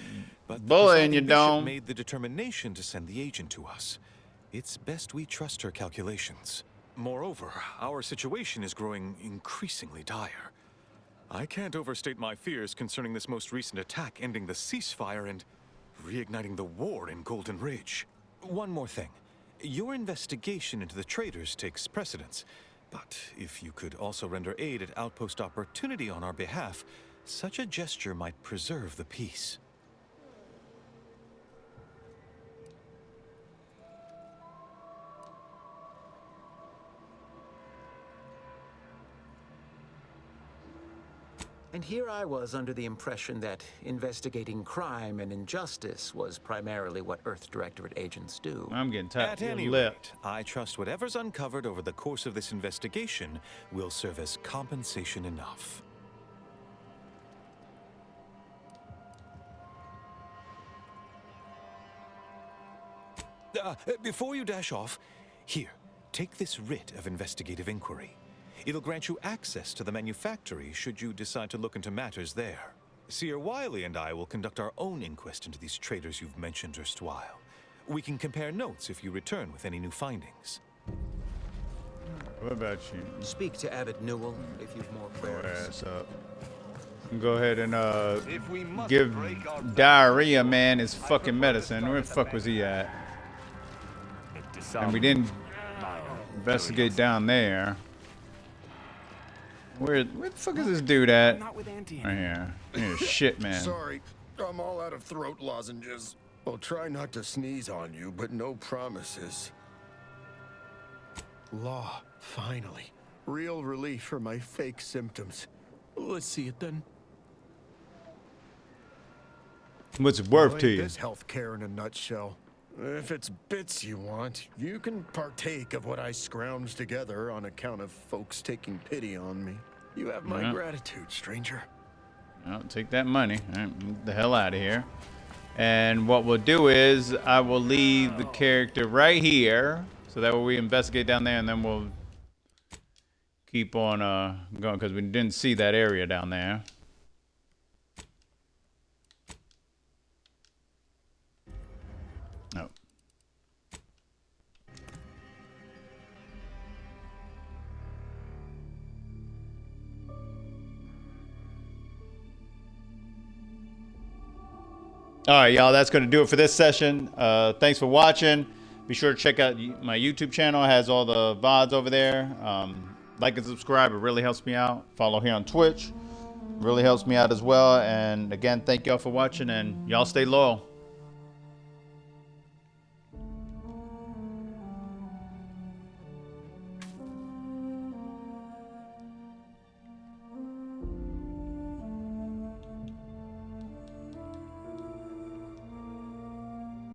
but the bullet in your presiding bishop dome. made the determination to send the agent to us. It's best we trust her calculations. Moreover, our situation is growing increasingly dire. I can't overstate my fears concerning this most recent attack ending the ceasefire and reigniting the war in Golden Ridge. One more thing. Your investigation into the traitors takes precedence. But if you could also render aid at Outpost Opportunity on our behalf, such a gesture might preserve the peace. And here I was under the impression that investigating crime and injustice was primarily what Earth Directorate agents do. I'm getting tired. At any rate, I trust whatever's uncovered over the course of this investigation will serve as compensation enough. Before you dash off, here, take this writ of investigative inquiry. It'll grant you access to the manufactory should you decide to look into matters there. Seer Wiley and I will conduct our own inquest into these traitors you've mentioned erstwhile. We can compare notes if you return with any new findings. What about you? Speak to Abbot Newell if you've more queries. Ass up. Go ahead and give Diarrhea Man his fucking medicine. Where the fuck was he at? And we didn't investigate down there. Where the fuck is this dude at? Right here. Here, shit, man. Sorry, I'm all out of throat lozenges. I'll try not to sneeze on you, but no promises. Law, finally. Real relief for my fake symptoms. Let's see it then. What's it worth to you? This healthcare in a nutshell. If it's bits you want, you can partake of what I scrounged together on account of folks taking pity on me. You have my gratitude, stranger. I'll take that money. All right, get the hell out of here. And what we'll do is I will leave the character right here, so that way we investigate down there, and then we'll keep on going because we didn't see that area down there. No. All right, y'all, that's going to do it for this session. Thanks for watching. Be sure to check out my YouTube channel. It has all the VODs over there. Like and subscribe. It really helps me out. Follow here on Twitch. Really helps me out as well. And again, thank y'all for watching, and y'all stay loyal.